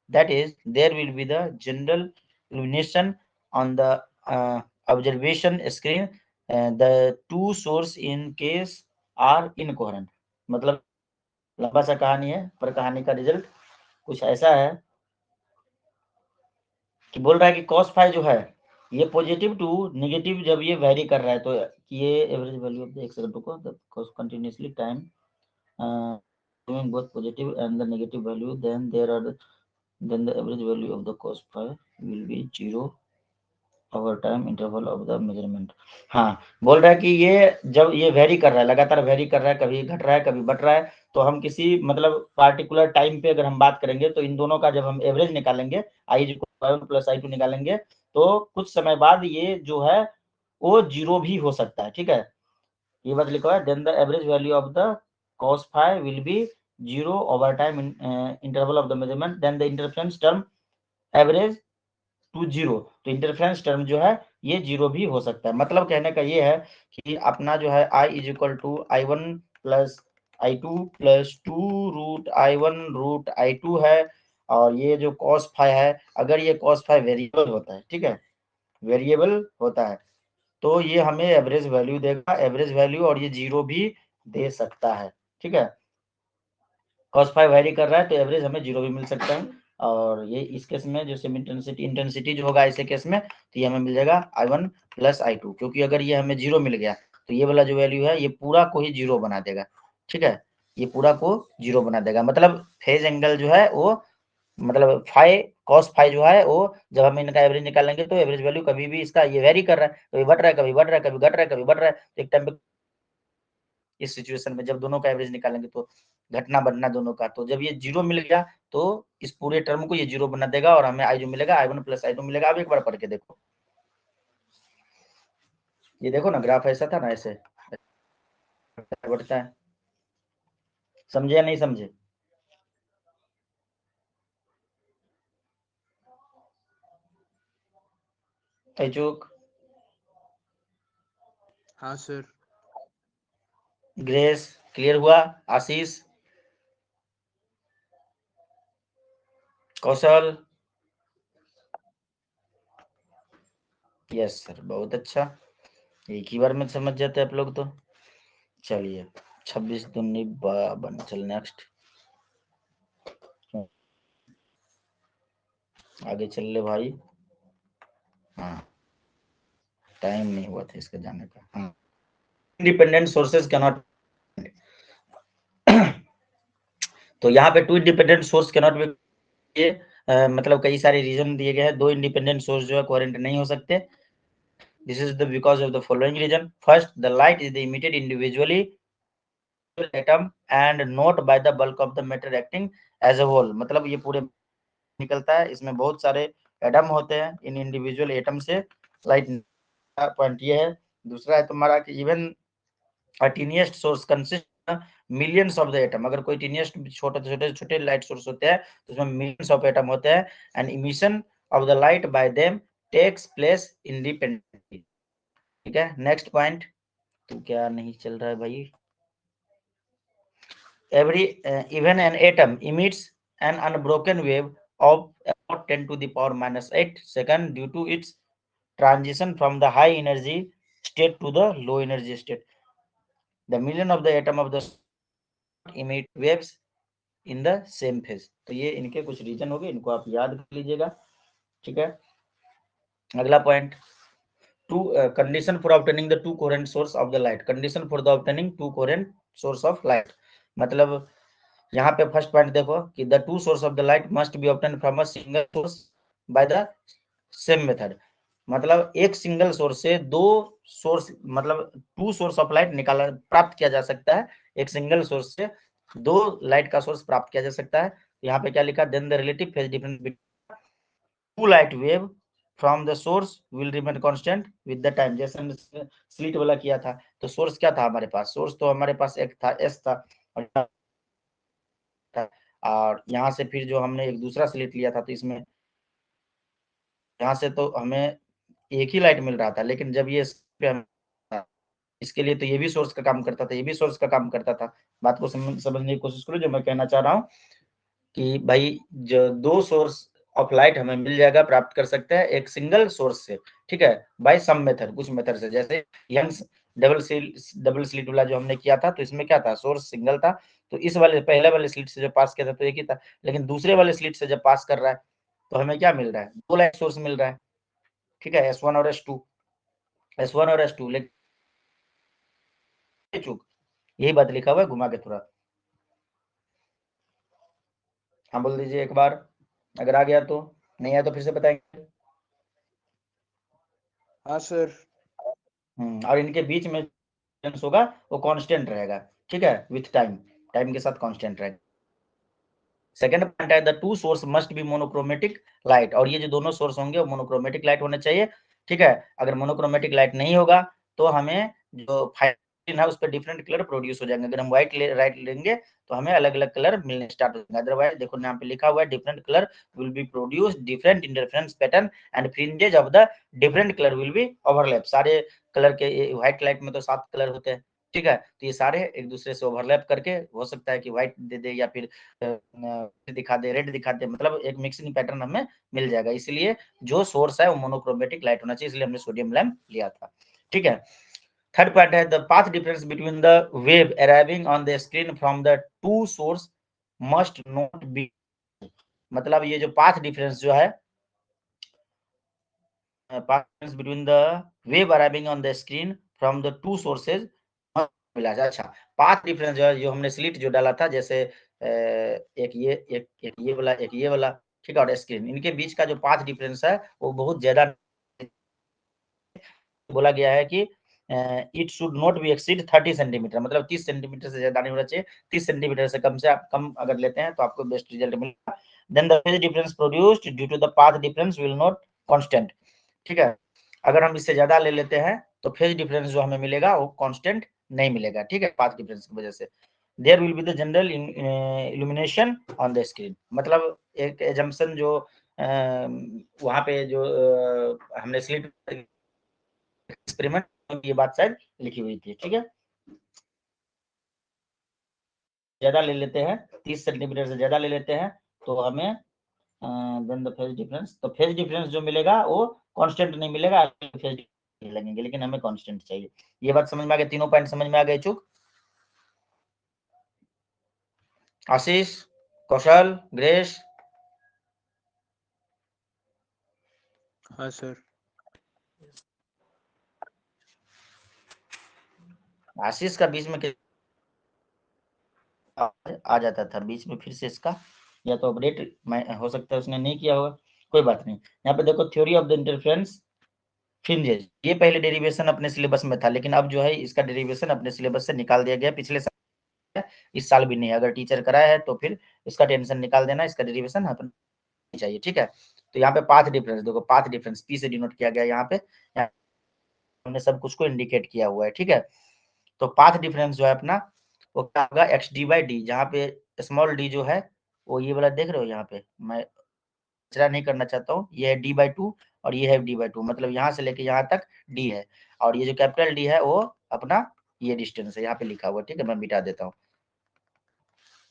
B: That is, there will be the general illumination on the observation screen. The two source in case are incoherent. मतलब लंबा सा कहानी है, पर कहानी का रिजल्ट कुछ ऐसा है कि बोल रहा है कि cos फाई जो है ये पॉजिटिव टू नेगेटिव जब ये वेरी कर रहा है, तो ये एवरेज वैल्यू ऑफ द, एक सेकंड रुको, the cos continuously time doing both positive and the negative value, then then the average value of the cos phi will be 0 over time interval of the measurement. हाँ, बोल रहा है कि ये जब ये वेरी कर रहा है, लगातार वेरी कर रहा है, कभी घट रहा है कभी बढ़ रहा है, तो हम किसी मतलब पार्टिकुलर टाइम पे अगर हम बात करेंगे, तो इन दोनों का जब हम एवरेज निकालेंगे, I1 प्लस I2 निकालेंगे, तो कुछ समय बाद ये जो है वो 0 भी हो सकता है, ठीक है। ये बात लिखा है, then the average value of the cos phi will be 0 over time interval of the measurement, then the interference term average to 0। तो इंटरफेरेंस टर्म जो है ये 0 भी हो सकता है। मतलब कहने का ये है कि अपना जो है I is equal to I1 plus I2 plus 2√I1 √I2 है, और ये जो cos phi है, अगर ये cos phi वेरिएबल होता है, ठीक है, वेरिएबल होता है, तो ये हमें एवरेज वैल्यू देगा, एवरेज वैल्यू, और ये 0 भी दे सकता है, ठीक है। cos फाई वेरी कर रहा है तो एवरेज हमें 0 भी मिल सकता है, और ये इस केस में जो सेम इंटेंसिटी जो होगा ऐसे केस में, तो ये हमें मिल जाएगा I1 प्लस I2, क्योंकि अगर ये हमें 0 मिल गया तो ये वाला जो वैल्यू है ये पूरा को ही 0 बना देगा, ठीक है, ये पूरा को 0 बना देगा। मतलब फेज एंगल जो है वो, मतलब फाई cos फाई जो है वो, जब हम इनका एवरेज निकालेंगे तो एवरेज वैल्यू कभी भी इसका ये वेरी कर रहा है, कभी बढ़ रहा है कभी बढ़ रहा है, कभी घट रहा है कभी बढ़ रहा है, तो एक टाइम पे इस सिचुएशन में जब दोनों का एवरेज निकालेंगे तो घटना बढ़ना दोनों का, तो जब ये 0 मिल गया तो इस पूरे टर्म को ये 0 बना देगा, और हमें I जो मिलेगा I1 प्लस I2 मिलेगा। अब एक बार पढ़ के देखो, ये देखो ना ग्राफ ऐसा था ना, ऐसे बढ़ता है, समझे या नहीं समझे? ऐचुक,
A: हाँ सर।
B: ग्रेस, क्लियर हुआ? आशीष, कौशल, यस सर, बहुत अच्छा, एक ही बार में समझ जाते हैं आप लोग तो। चलिए 26 दूनी 52, चल नेक्स्ट, आगे चल ले भाई। हाँ, टाइम नहीं हुआ था इसका जाने का। हाँ, इंडिपेंडेंट सोर्सेज कैन नॉट तो यहाँ पे 2 इंडिपेंडेंट सोर्स कैनॉट बी, मतलब कई सारे रीजन दिए गए हैं, 2 इंडिपेंडेंट सोर्स जो है कोहेरेंट नहीं हो सकते। This is the because of the following reason. First, the light is emitted individually atom and not by the bulk of the matter acting as a whole, मतलब ये पूरे निकलता है, इसमें बहुत सारे एटम होते हैं, इन इंडिविजुअल एटम से लाइट। पॉइंट ये है। दूसरा है तुम्हारा कि even a tiniest source consists millions of the atom, अगर कोई tiniest छोटे लाइट सोर्स होते हैं तो उसमें millions of atom होते हैं, and emission of the light by them takes place independently। ठीक है, नेक्स्ट पॉइंट। तो क्या नहीं चल रहा है भाई? every even an atom emits an unbroken wave of about 10 to the power minus 8 second due to its transition from the high energy state to the low energy state। the million of the atom of the emit waves in the same phase. तो ये इनके कुछ रीजन हो गए, इनको आप याद कर लीजिएगा। ठीक है, अगला point, two condition for obtaining the two coherent source of the light. Condition for the obtaining two coherent source of light, मतलब यहाँ पे फर्स्ट पॉइंट देखो कि the two source of the light must be obtain from a single source by the same method, मतलब एक सिंगल सोर्स से दो सोर्स, मतलब टू सोर्स ऑफ लाइट निकाला प्राप्त किया जा सकता है, एक सिंगल सोर्स से दो लाइट का सोर्स प्राप्त किया जा सकता है। यहाँ पे क्या लिखा, then the relative phase difference between two light wave from the source will remain constant with the time. जैसे हमने स्लिट वाला किया था, तो सोर्स क्या था हमारे पास, सोर्स तो हमारे पास एक था एस था, और यहाँ से फिर जो हमने एक दूसरा स्लिट लिया था, तो इसमें यहाँ से तो हमें एक ही लाइट मिल रहा था, लेकिन जब ये इसके लिए तो ये भी सोर्स का काम करता था, ये भी सोर्स का काम करता था। बात को समझने की कोशिश करो, जो मैं कहना चाह रहा हूँ कि भाई जो दो सोर्स ऑफ लाइट हमें मिल जाएगा, प्राप्त कर सकते हैं एक सिंगल सोर्स से, ठीक है, बाय सम मेथड, कुछ मेथड से। जैसे यंग्स डबल स्लिट वाला जो हमने किया था, तो इसमें क्या था, सोर्स सिंगल था, तो इस वाले पहले वाले स्लिट से जो पास किया था तो एक ही था, लेकिन दूसरे वाले स्लिट से जब पास कर रहा है तो हमें क्या मिल रहा है, दो लाइट सोर्स मिल रहा है। ठीक है, S1 और S2, S1 और S2, लेकिन चूक यही बात लिखा हुआ है, घुमा के थोड़ा। हाँ बोल दीजिए एक बार, अगर आ गया तो, नहीं आया तो फिर से बताएंगे।
A: हाँ सर।
B: और इनके बीच में होगा वो कांस्टेंट रहेगा, ठीक है, विथ टाइम, टाइम के साथ कांस्टेंट रहेगा। सेकंड पॉइंट है the two source must be monochromatic light, और ये जो दोनों सोर्स होंगे वो मोनोक्रोमेटिक लाइट होने चाहिए। ठीक है, अगर मोनोक्रोमेटिक लाइट नहीं होगा तो हमें जो फाइल है उस पर डिफरेंट कलर प्रोड्यूस हो जाएंगे। अगर हम व्हाइट लाइट लेंगे तो हमें अलग अलग कलर मिलने स्टार्ट हो जाएंगे। अदरवाइज देखो यहाँ पे लिखा हुआ है different colour will be produce different interference pattern and fringes of the different colour will be overlap. सारे कलर के व्हाइट लाइट में तो 7 कलर होते हैं, ठीक है, तो ये सारे एक दूसरे से ओवरलैप करके हो सकता है कि व्हाइट दे दे या फिर दिखा दे, रेड दिखा दे, मतलब एक मिक्सिंग पैटर्न हमें मिल जाएगा। इसलिए जो सोर्स है वो मोनोक्रोमेटिक लाइट होना चाहिए, इसलिए हमने सोडियम लैंप लिया था। ठीक है, थर्ड पॉइंट है the path difference between the wave arriving on the screen from the two source must not be, मतलब ये जो पाथ डिफरेंस जो है, path difference between the wave arriving on the screen from the two sources मिला जाए। अच्छा, पाथ डिफरेंस जो है, जो हमने स्लिट जो डाला था, जैसे एक ये वाला, एक ये वाला, ठीक है, और स्क्रीन, इनके बीच का जो पाथ डिफरेंस है वो बहुत ज्यादा बोला गया है कि it should not be exceed 30 centimetre, मतलब 30 सेंटीमीटर से ज्यादा नहीं होना चाहिए। 30 सेंटीमीटर से आप कम अगर लेते हैं तो आपको बेस्ट रिजल्ट मिलेगा। Then the phase difference produced due to the path difference will not constant. ठीक है, अगर हम इससे ज्यादा ले लेते हैं तो फेज डिफरेंस जो हमें मिलेगा वो कांस्टेंट नहीं मिलेगा, ठीक है, पाथ डिफरेंस की वजह से। There will be the general illumination on the screen, मतलब एक एजम्पशन जो वहां पे जो हमने स्लिट एक्सपेरिमेंट ये बात शायद लिखी हुई थी। ठीक है, ज्यादा ले लेते हैं, 30 सेंटीमीटर से ज्यादा ले लेते हैं तो हमें देन द फेज डिफरेंस, तो फेज डिफरेंस जो मिलेगा वो कांस्टेंट नहीं मिलेगा, फेज लगेंगे, लेकिन हमें कांस्टेंट चाहिए। ये बात समझ में आ गई, तीनों पॉइंट समझ में आ गए चुक? आशीष, कौशल, ग्रेश?
A: हाँ सर।
B: आशीष का बीच में आ जाता था बीच में फिर से इसका, या तो अपडेट हो सकता है उसने नहीं किया होगा, कोई बात नहीं। यहाँ पे देखो theory of the interference fringes, ये पहले डेरिवेशन अपने सिलेबस में था, लेकिन अब जो है इसका डेरिवेशन अपने सिलेबस से निकाल दिया गया, पिछले साल, इस साल भी नहीं। अगर टीचर कराया है तो फिर इसका टेंशन निकाल देना, इसका डेरिवेशन अपन चाहिए, ठीक है। तो यहाँ पे पाथ डिफरेंस देखो, पाथ डिफरेंस पी से डिनोट किया गया, यहाँ पे हमने सब कुछ को इंडिकेट किया हुआ है, ठीक है। तो पाथ डिफरेंस जो है अपना वो क्या होगा, एक्स डी बाई डी, जहाँ पे स्मॉल डी जो है वो ये वाला देख रहे हो, यहाँ पे मैं कचरा नहीं करना चाहता हूँ, ये है डी बाई टू और ये है डी बाई टू, मतलब यहाँ से लेके यहाँ तक डी है, और ये जो कैपिटल डी है वो अपना ये डिस्टेंस है, यहाँ पे लिखा हुआ, ठीक है। मैं मिटा देता हूँ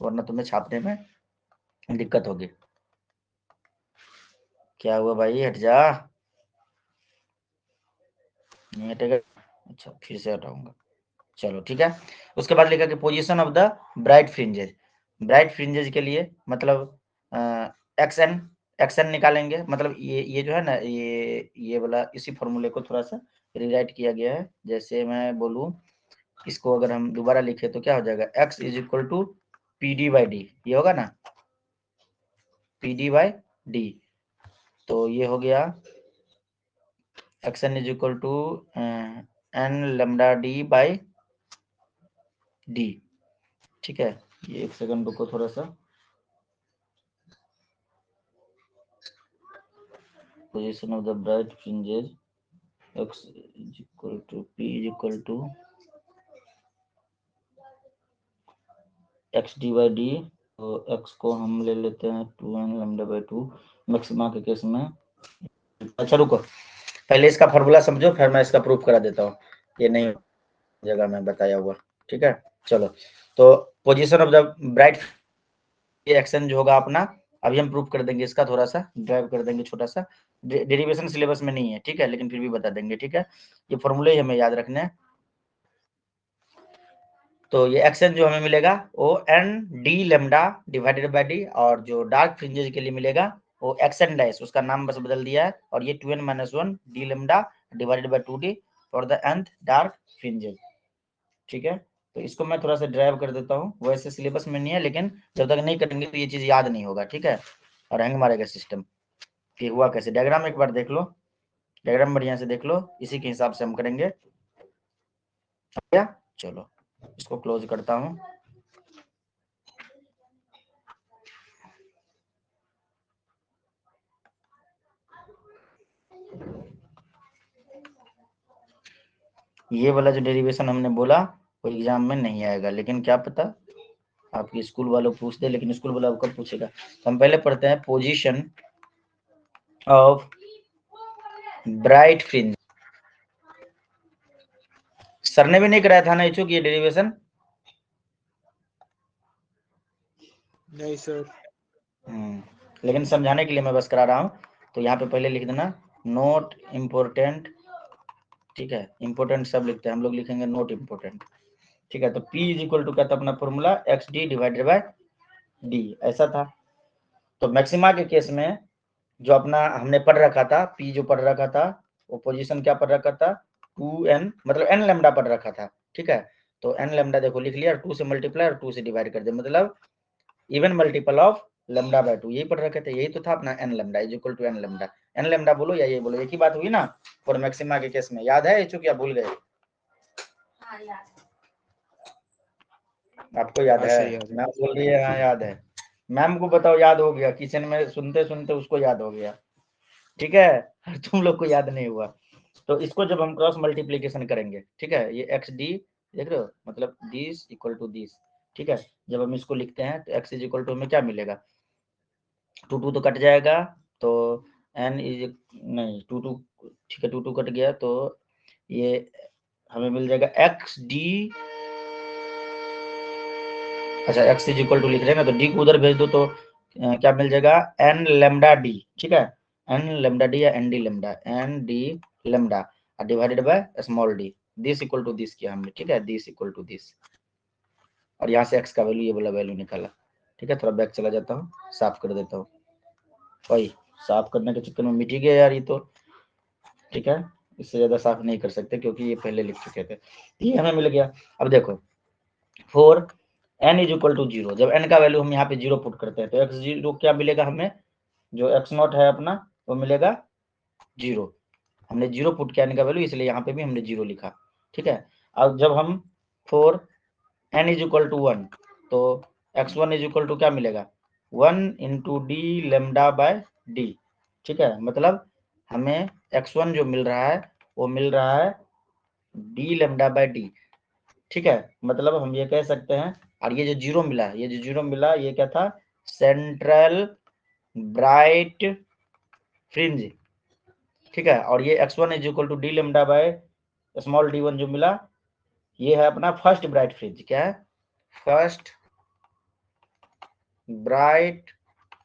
B: वरना तुम्हें छापने में दिक्कत होगी। क्या हुआ भाई, हट जा, नहीं हटेगा, अच्छा फिर से हटाऊंगा, चलो ठीक है। उसके बाद लिखा कि position of the bright fringes, bright fringes के लिए मतलब एक्सएन, एक्सएन निकालेंगे, मतलब ये जो है ना, ये वाला इसी फॉर्मूले को थोड़ा सा रिराइट किया गया है। जैसे मैं बोलूं इसको, अगर हम दोबारा लिखे तो क्या हो जाएगा, x is equal to P D by D, ये होगा ना पी डी बाई डी, तो ये हो गया x n is equal to n lambda D by D, ठीक है। ये एक सेकंड रुको थोड़ा सा, position of the bright fringes x is equal to p is equal to x D by D, तो x को हम ले लेते हैं 2n लैम्डा बाई 2 मैक्सिमा के केस में। अच्छा रुको, पहले इसका फॉर्मूला समझो, फिर मैं इसका प्रूफ करा देता हूँ, ये नहीं जगह में बताया हुआ, ठीक है। चलो, तो पोजीशन ऑफ द ब्राइट, ये एक्शन जो होगा अपना, अभी हम प्रूफ कर देंगे, इसका थोड़ा सा ड्राइव कर देंगे, छोटा सा डेरिवेशन सिलेबस में नहीं है, ठीक है, लेकिन फिर भी बता देंगे, ठीक है। ये फॉर्मूले ही हमें याद रखने हैं। तो ये एक्शन जो हमें मिलेगा वो n D lambda divided by D, और जो डार्क फ्रिंजेस के लिए मिलेगा वो एक्शन डैश, उसका नाम बस बदल दिया है, और ये 2n - 1 D lambda divided bye 2d for the nth dark fringes, ठीक है। तो इसको मैं थोड़ा सा ड्राइव कर देता हूँ, वैसे सिलेबस में नहीं है, लेकिन जब तक नहीं करेंगे तो ये चीज याद नहीं होगा, ठीक है, और हैंग मारेगा सिस्टम। फिर हुआ कैसे, डायग्राम एक बार देख लो, डायग्राम बढ़िया से देख लो, इसी के हिसाब से हम करेंगे, क्या। चलो इसको क्लोज करता हूँ। ये वाला जो डेरिवेशन हमने बोला वो एग्जाम में नहीं आएगा, लेकिन क्या पता आपके स्कूल वालों पूछ दे, लेकिन स्कूल वाला कब पूछेगा। तो हम पहले पढ़ते हैं position of bright fringe. Sir ने भी नहीं कराया था ना इच्छुक ये डेरिवेशन?
A: नहीं सर।
B: लेकिन समझाने के लिए मैं बस करा रहा हूँ। तो यहाँ पे पहले लिख देना नोट इम्पोर्टेंट, ठीक है, इम्पोर्टेंट सब लिखते हैं हम लोग, लिखेंगे नोट इम्पोर्टेंट, ठीक है। तो P इज इक्वल टू क्या था अपना formula, x D divided by D, ऐसा था। तो मैक्सिमा के केस में जो अपना हमने पढ़ रखा था, P जो पढ़ रखा था वो पोजीशन क्या पढ़ रखा था, 2n, मतलब n लैम्डा पढ़ रखा था, ठीक है। तो n लैम्डा देखो लिख लिया, 2 से मल्टीप्लाई और 2 से डिवाइड कर दे, मतलब even multiple of lambda by 2, यही पढ़ रखे थे, यही तो था अपना n lambda is equal to n lambda. n lambda बोलो या ये बोलो, एक ही बात हुई ना। और मैक्सिमा के केस में याद है चूंकि आप भूल गए? आपको याद है? मैम बोल रही है हाँ याद है, मैम को बताओ याद हो गया, किचन में सुनते सुनते उसको याद हो गया, ठीक है, तुम लोग को याद नहीं हुआ। तो इसको जब हम क्रॉस मल्टीप्लीकेशन करेंगे, ठीक है, ये एक्स डी देख रहे हो, मतलब दिस इक्वल टू दिस, ठीक है। जब हम इसको लिखते हैं तो एक्स इज इक्वल टू हमें क्या मिलेगा, 2 तो कट जाएगा, तो एन इज नहीं 2 ठीक है, 2 कट गया, तो ये हमें मिल जाएगा एक्स डी, अच्छा एक्स इज इक्वल टू लिख रहे हैं ना, तो डी को उधर भेज दो तो क्या मिल जाएगा, एन लेमडा डी, ठीक है, एन लेमडा डी या n D lambda, n D lambda divided by small D, this equal to this किया हमने, ठीक है, दिस इक्वल टू दिस, और यहाँ से एक्स का वैल्यू ये वाला वैल्यू निकाला, ठीक है। थोड़ा बैक चला जाता हूँ, साफ कर देता हूँ, वही साफ करने के चक्कर में मिट ही गया यार ये तो, ठीक है। इससे ज्यादा साफ नहीं कर सकते क्योंकि ये पहले लिख चुके थे, ये हमें मिल गया। अब देखो 4 n इज इक्वल टू 0, जब n का वैल्यू हम यहाँ पे 0 पुट करते हैं तो x0 क्या मिलेगा हमें, जो x0 है अपना वो मिलेगा 0। हमने 0 पुट किया n का वैल्यू, इसलिए यहाँ पे भी हमने 0 लिखा, ठीक है। अब जब हम for n is equal to 1 तो x1 इज इक्वल टू क्या मिलेगा, 1 into D lambda by D, ठीक है। मतलब हमें x1 जो मिल रहा है वो मिल रहा है डी लेमडा बाय डी, ठीक है। मतलब हम ये कह सकते हैं, और ये जो 0 मिला, ये जो 0 मिला ये क्या था, सेंट्रल ब्राइट फ्रिंज, ठीक है। और ये x1 is equal to D lambda by small d1 जो मिला, ये है अपना फर्स्ट ब्राइट फ्रिंज, क्या है, फर्स्ट ब्राइट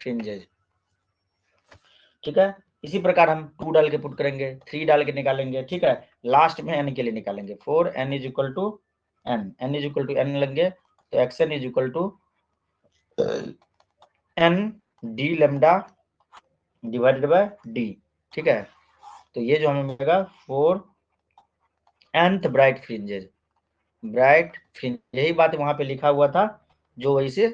B: फ्रिंजेज, ठीक है। इसी प्रकार हम 2 डाल के पुट करेंगे, 3 डाल के निकालेंगे, ठीक है। लास्ट में n के लिए निकालेंगे, for n is equal to n is equal to n लेंगे तो xn is equal to n D lambda divided by D, ठीक है। तो ये जो हमें मिलेगा 4 nth bright fringes, bright fringe, यही बात वहां पे लिखा हुआ था, जो वही से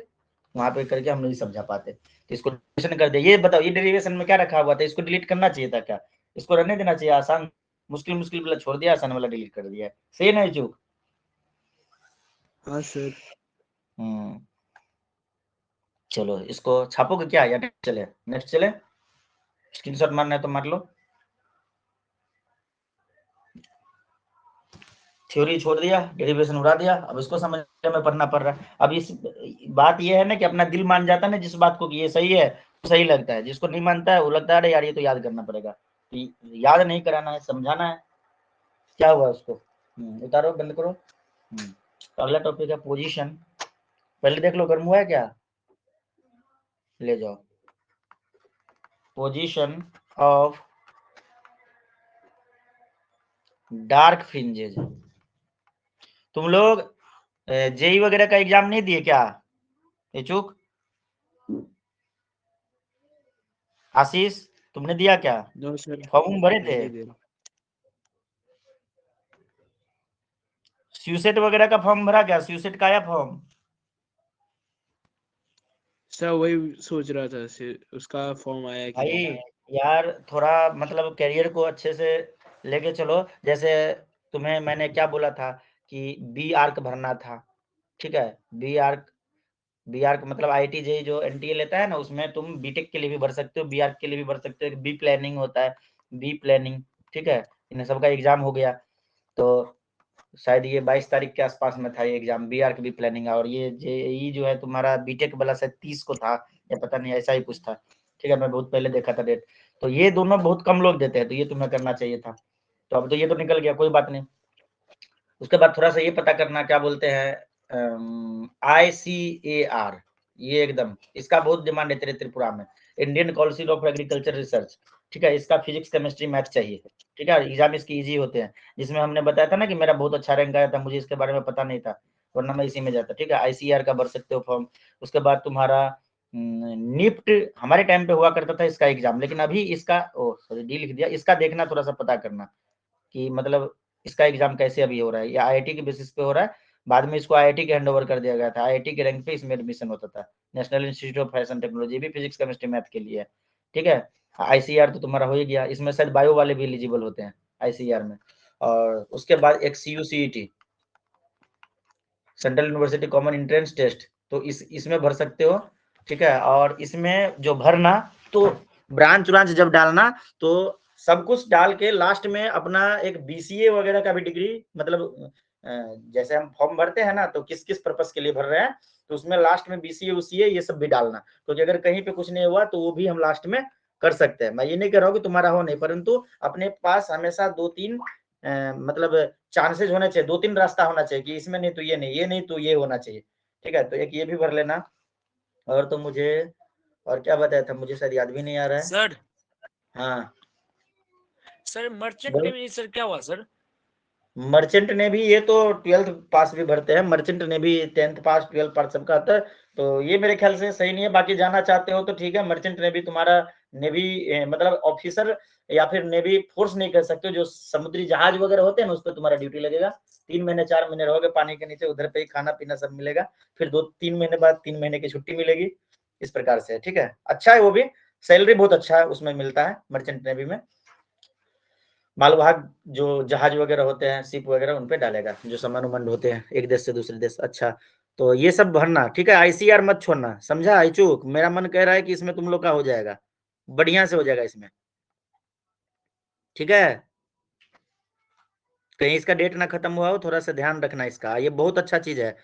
B: वहां पे करके हम नहीं समझा पाते, तो इसको डेरिवेशन कर दे। ये बताओ, ये डेरिवेशन में क्या रखा हुआ था, इसको डिलीट करना चाहिए था क्या, इसको रहने देना चाहिए, आसान मुश्किल मुश्किल वाला छोड़ दिया, आसान वाला डिलीट कर दिया, सही नहीं चूक?
A: हाँ सर।
B: चलो इसको छापोगे क्या या चले, नेक्स्ट चले, स्क्रीनशॉट मारना है तो मार लो। थ्योरी छोड़ दिया, डेरिवेशन उड़ा दिया, अब इसको समझने में पढ़ना पड़ रहा है। अब इस बात ये है ना कि अपना दिल मान जाता है ना जिस बात को कि ये सही है, तो सही लगता है, जिसको नहीं मानता है वो लगता है अरे यार ये तो याद करना पड़ेगा, तो याद नहीं कराना है, समझाना है। क्या हुआ उसको, उतारो, बंद करो। तो अगला टॉपिक है पोजीशन, पहले देख लो गर्म हुआ है क्या, ले जाओ। Position of dark fringes. तुम लोग जेई वगैरह का एग्जाम नहीं दिए क्या, ये चूक, आशीष तुमने दिया क्या,
A: नो सर,
B: फॉर्म भरे
A: मैं
B: थे,
A: नहीं दे रहा।
B: स्यूसेट वगैरह का फॉर्म भरा क्या, स्यूसेट का आया फॉर्म,
A: सर वही सोच रहा था उसका फॉर्म आया कि
B: भाई
A: नहीं।
B: यार थोड़ा मतलब कैरियर को अच्छे से लेके चलो। जैसे तुम्हें मैंने क्या बोला था कि बी आर्क भरना था, ठीक है। बी आर्क मतलब आईटी जेई जो एनटीए लेता है ना, उसमें तुम बीटेक के लिए भी भर सकते हो, बी आर्क के लिए भी भर सकते हो, बी प्लानिंग होता है, बी प्लानिंग, ठीक है। इन सबका एग्जाम हो गया, तो शायद ये 22 तारीख के आसपास में था ये exam, B Arch B planning, और ये जेई जो है तुम्हारा बीटेक वाला शायद 30 को था, या पता नहीं ऐसा ही कुछ था, ठीक है। मैं बहुत पहले देखा था डेट, तो ये दोनों बहुत कम लोग देते हैं, तो ये तुम्हें करना चाहिए था। तो अब तो ये तो निकल गया, कोई बात नहीं। उसके बाद थोड़ा सा ये पता करना, क्या बोलते हैं ICAR, ये एकदम इसका बहुत डिमांड है तेरे त्रिपुरा में, Indian council of agriculture research, ठीक है। इसका फिजिक्स केमिस्ट्री मैथ चाहिए, ठीक है। एग्जाम इसकी इजी होते हैं, जिसमें हमने बताया था ना कि मेरा बहुत अच्छा रैंक आया था, मुझे इसके बारे में पता नहीं था, वरना मैं इसी में जाता, ठीक है। ICAR का भर सकते हो फॉर्म। उसके बाद तुम्हारा निफ्ट हमारे टाइम पे हुआ करता था इसका एग्जाम, लेकिन अभी इसका सॉरी डी लिख दिया, इसका देखना थोड़ा सा पता करना कि मतलब इसका एग्जाम कैसे अभी हो रहा है, या आईआईटी के बेसिस पे हो रहा है, बाद में इसको आईआईटी के हैंडओवर कर दिया गया था, आईआईटी के रैंक पे इसमें एडमिशन होता था। National institute of fashion technology भी फिजिक्स केमिस्ट्री मैथ के लिए है, ठीक है। आईसीआर तो तुम्हारा हो ही गया, इसमें शायद बायो वाले भी एलिजिबल होते हैं आईसीआर में। और उसके बाद एक CUCET, central university common entrance test, तो इसमें भर सकते हो, ठीक है। और इसमें जो भरना, तो ब्रांच ब्रांच जब डालना तो सब कुछ डाल के लास्ट में अपना एक BCA वगैरह का भी डिग्री, मतलब जैसे हम फॉर्म भरते हैं ना, तो किस किस पर्पस के लिए भर रहे हैं, तो उसमें लास्ट में BCA UCA ये सब भी डालना, क्योंकि अगर कहीं पे कुछ नहीं हुआ तो वो भी हम लास्ट में कर सकते हैं। मैं ये नहीं कह रहा हूँ कि तुम्हारा हो नहीं, परंतु अपने पास हमेशा 2-3 मतलब चांसेस होने चाहिए, 2-3 रास्ता होना चाहिए कि इसमें नहीं तो ये नहीं, ये नहीं तो ये होना चाहिए, ठीक है। तो एक ये भी भर लेना। और तो मुझे और क्या बताया था, मुझे शायद याद भी नहीं आ रहा है
C: सर।
B: हाँ
C: सर मर्चेंट नेवी सर क्या हुआ सर,
B: मर्चेंट ने भी, ये तो 12th पास भी भरते हैं, मर्चेंट ने भी 10th पास 12th पास सबका आता है, तो ये मेरे ख्याल से सही नहीं है। बाकी जाना चाहते हो तो ठीक है, मर्चेंट नेवी तुम्हारा नेवी मतलब ऑफिसर या फिर नेवी फोर्स नहीं कह सकते, जो समुद्री जहाज वगैरह होते हैं ना, उस पर तुम्हारा ड्यूटी लगेगा। 3 महीने 4 महीने रहोगे पानी के नीचे, उधर पे ही खाना पीना सब मिलेगा, फिर 2-3 महीने बाद 3 महीने की छुट्टी मिलेगी, इस प्रकार से। ठीक है, अच्छा है वो भी, सैलरी बहुत अच्छा है उसमें मिलता है मर्चेंट नेवी में। मालवाहक जो जहाज वगैरह होते हैं, शिप वगैरह, उन पे डालेगा, जो सामान उमान होते हैं एक देश से दूसरे देश। अच्छा, तो ये सब भरना, ठीक है। आईसीआर मत छोड़ना, समझा आईचूक? मेरा मन कह रहा है कि इसमें तुम लोग का हो जाएगा, बढ़िया से हो जाएगा इसमें, ठीक है। कहीं इसका डेट ना खत्म हुआ हो, थोड़ा सा ध्यान रखना इसका, ये बहुत अच्छा चीज है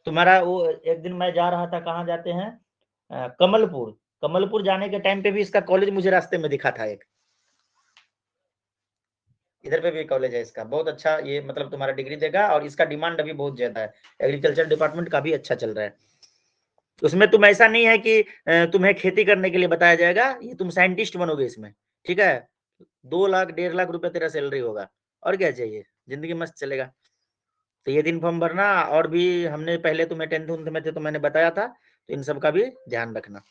B: तुम्हारा। वो एक दिन मैं जा रहा था, कहाँ जाते हैं, कमलपुर। कमलपुर जाने के टाइम पे भी इसका कॉलेज मुझे रास्ते में दिखा था एक, इधर पे भी कॉलेज है इसका, बहुत अच्छा। ये मतलब तुम्हारा डिग्री देगा, और इसका डिमांड अभी बहुत ज्यादा है, एग्रीकल्चर डिपार्टमेंट का भी अच्छा चल रहा है। उसमें तुम ऐसा नहीं है कि तुम्हें खेती करने के लिए बताया जाएगा, ये तुम साइंटिस्ट बनोगे इसमें, ठीक है। 2 लाख 1.5 लाख रुपए तेरा सैलरी होगा, और क्या चाहिए, जिंदगी मस्त चलेगा। तो ये दिन फॉर्म भरना, और भी हमने पहले तुम्हें 10th में थे तो मैंने बताया था, तो इन सब का भी ध्यान रखना।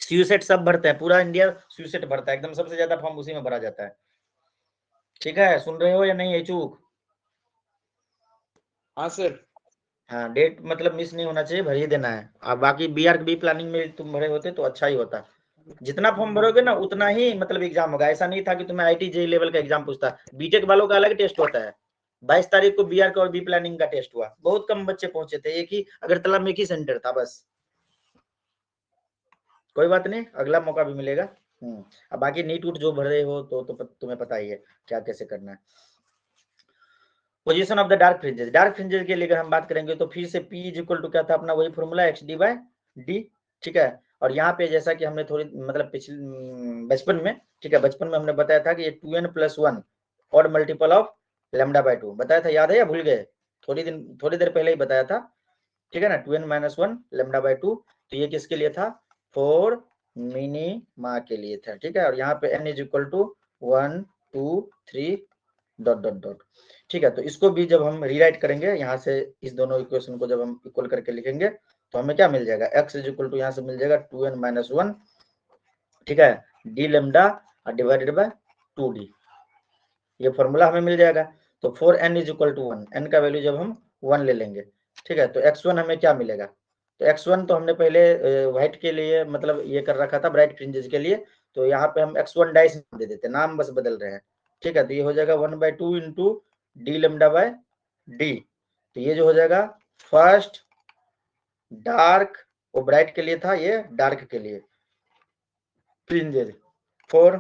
B: स्यूसेट सब भरते हैं, पूरा इंडिया स्यूसेट भरता है, एकदम सबसे ज्यादा फॉर्म उसी में भरा जाता है। ठीक है, सुन रहे हो या नहीं चूक?
A: हाँ सर।
B: हाँ, डेट मतलब मिस नहीं होना चाहिए, भर ही देना है। अब बाकी बीआरबी प्लानिंग में तुम भरे होते तो अच्छा ही होता। जितना फॉर्म भरोगे ना उतना ही मतलब एग्जाम होगा। ऐसा नहीं था कि तुम्हें आईटी जेई लेवल का एग्जाम पूछता, बीटेक वालों का अलग टेस्ट होता है। 22 तारीख को बीआर का और बी प्लानिंग का टेस्ट हुआ, बहुत कम बच्चे पहुंचे थे, एक ही अगरतला में एक ही सेंटर था बस। कोई बात नहीं, अगला मौका भी मिलेगा। अब बाकी नीट उट जो भर रहे हो तो तुम्हें पता ही है क्या कैसे करना है। Position of the dark fringes, dark fringes के लिए अगर हम बात करेंगे तो फिर से P इज इक्वल टू क्या था अपना, वही formula x D by D, ठीक है। और यहाँ पे जैसा कि हमने थोड़ी मतलब पिछले बचपन में, ठीक है, बचपन में हमने बताया था कि ये 2n+1 और मल्टीपल ऑफ λ/2 बताया था, याद है या भूल गए? थोड़ी देर पहले ही बताया था, ठीक है ना। 2n-1 λ/2, तो ये किसके लिए था? फोर मिनिमा के लिए था, ठीक है। और यहाँ पे n is equal to 1 2 3 dot dot dot, ठीक है। तो इसको भी जब हम रीराइट करेंगे यहाँ से, इस दोनों इक्वेशन को जब हम इक्वल करके लिखेंगे तो हमें क्या मिल जाएगा, x इज इक्वल टू यहाँ से मिल जाएगा 2n-1, ठीक है, D lambda divided bye 2d, ये फॉर्मूला हमें मिल जाएगा। तो 4n is equal to 1, n का वैल्यू जब हम 1 ले लेंगे, ठीक है, तो x1 हमें क्या मिलेगा? तो x1 तो हमने पहले व्हाइट के लिए मतलब ये कर रखा था, ब्राइट फ्रिंजेस के लिए, तो यहाँ पे हम x1 डाइस दे देते, नाम बस बदल रहे हैं, ठीक है। तो ये हो जाएगा 1/2 into D lambda by D, तो ये जो हो जाएगा फर्स्ट डार्क, वो ब्राइट के लिए था, ये डार्क के लिए fringes. For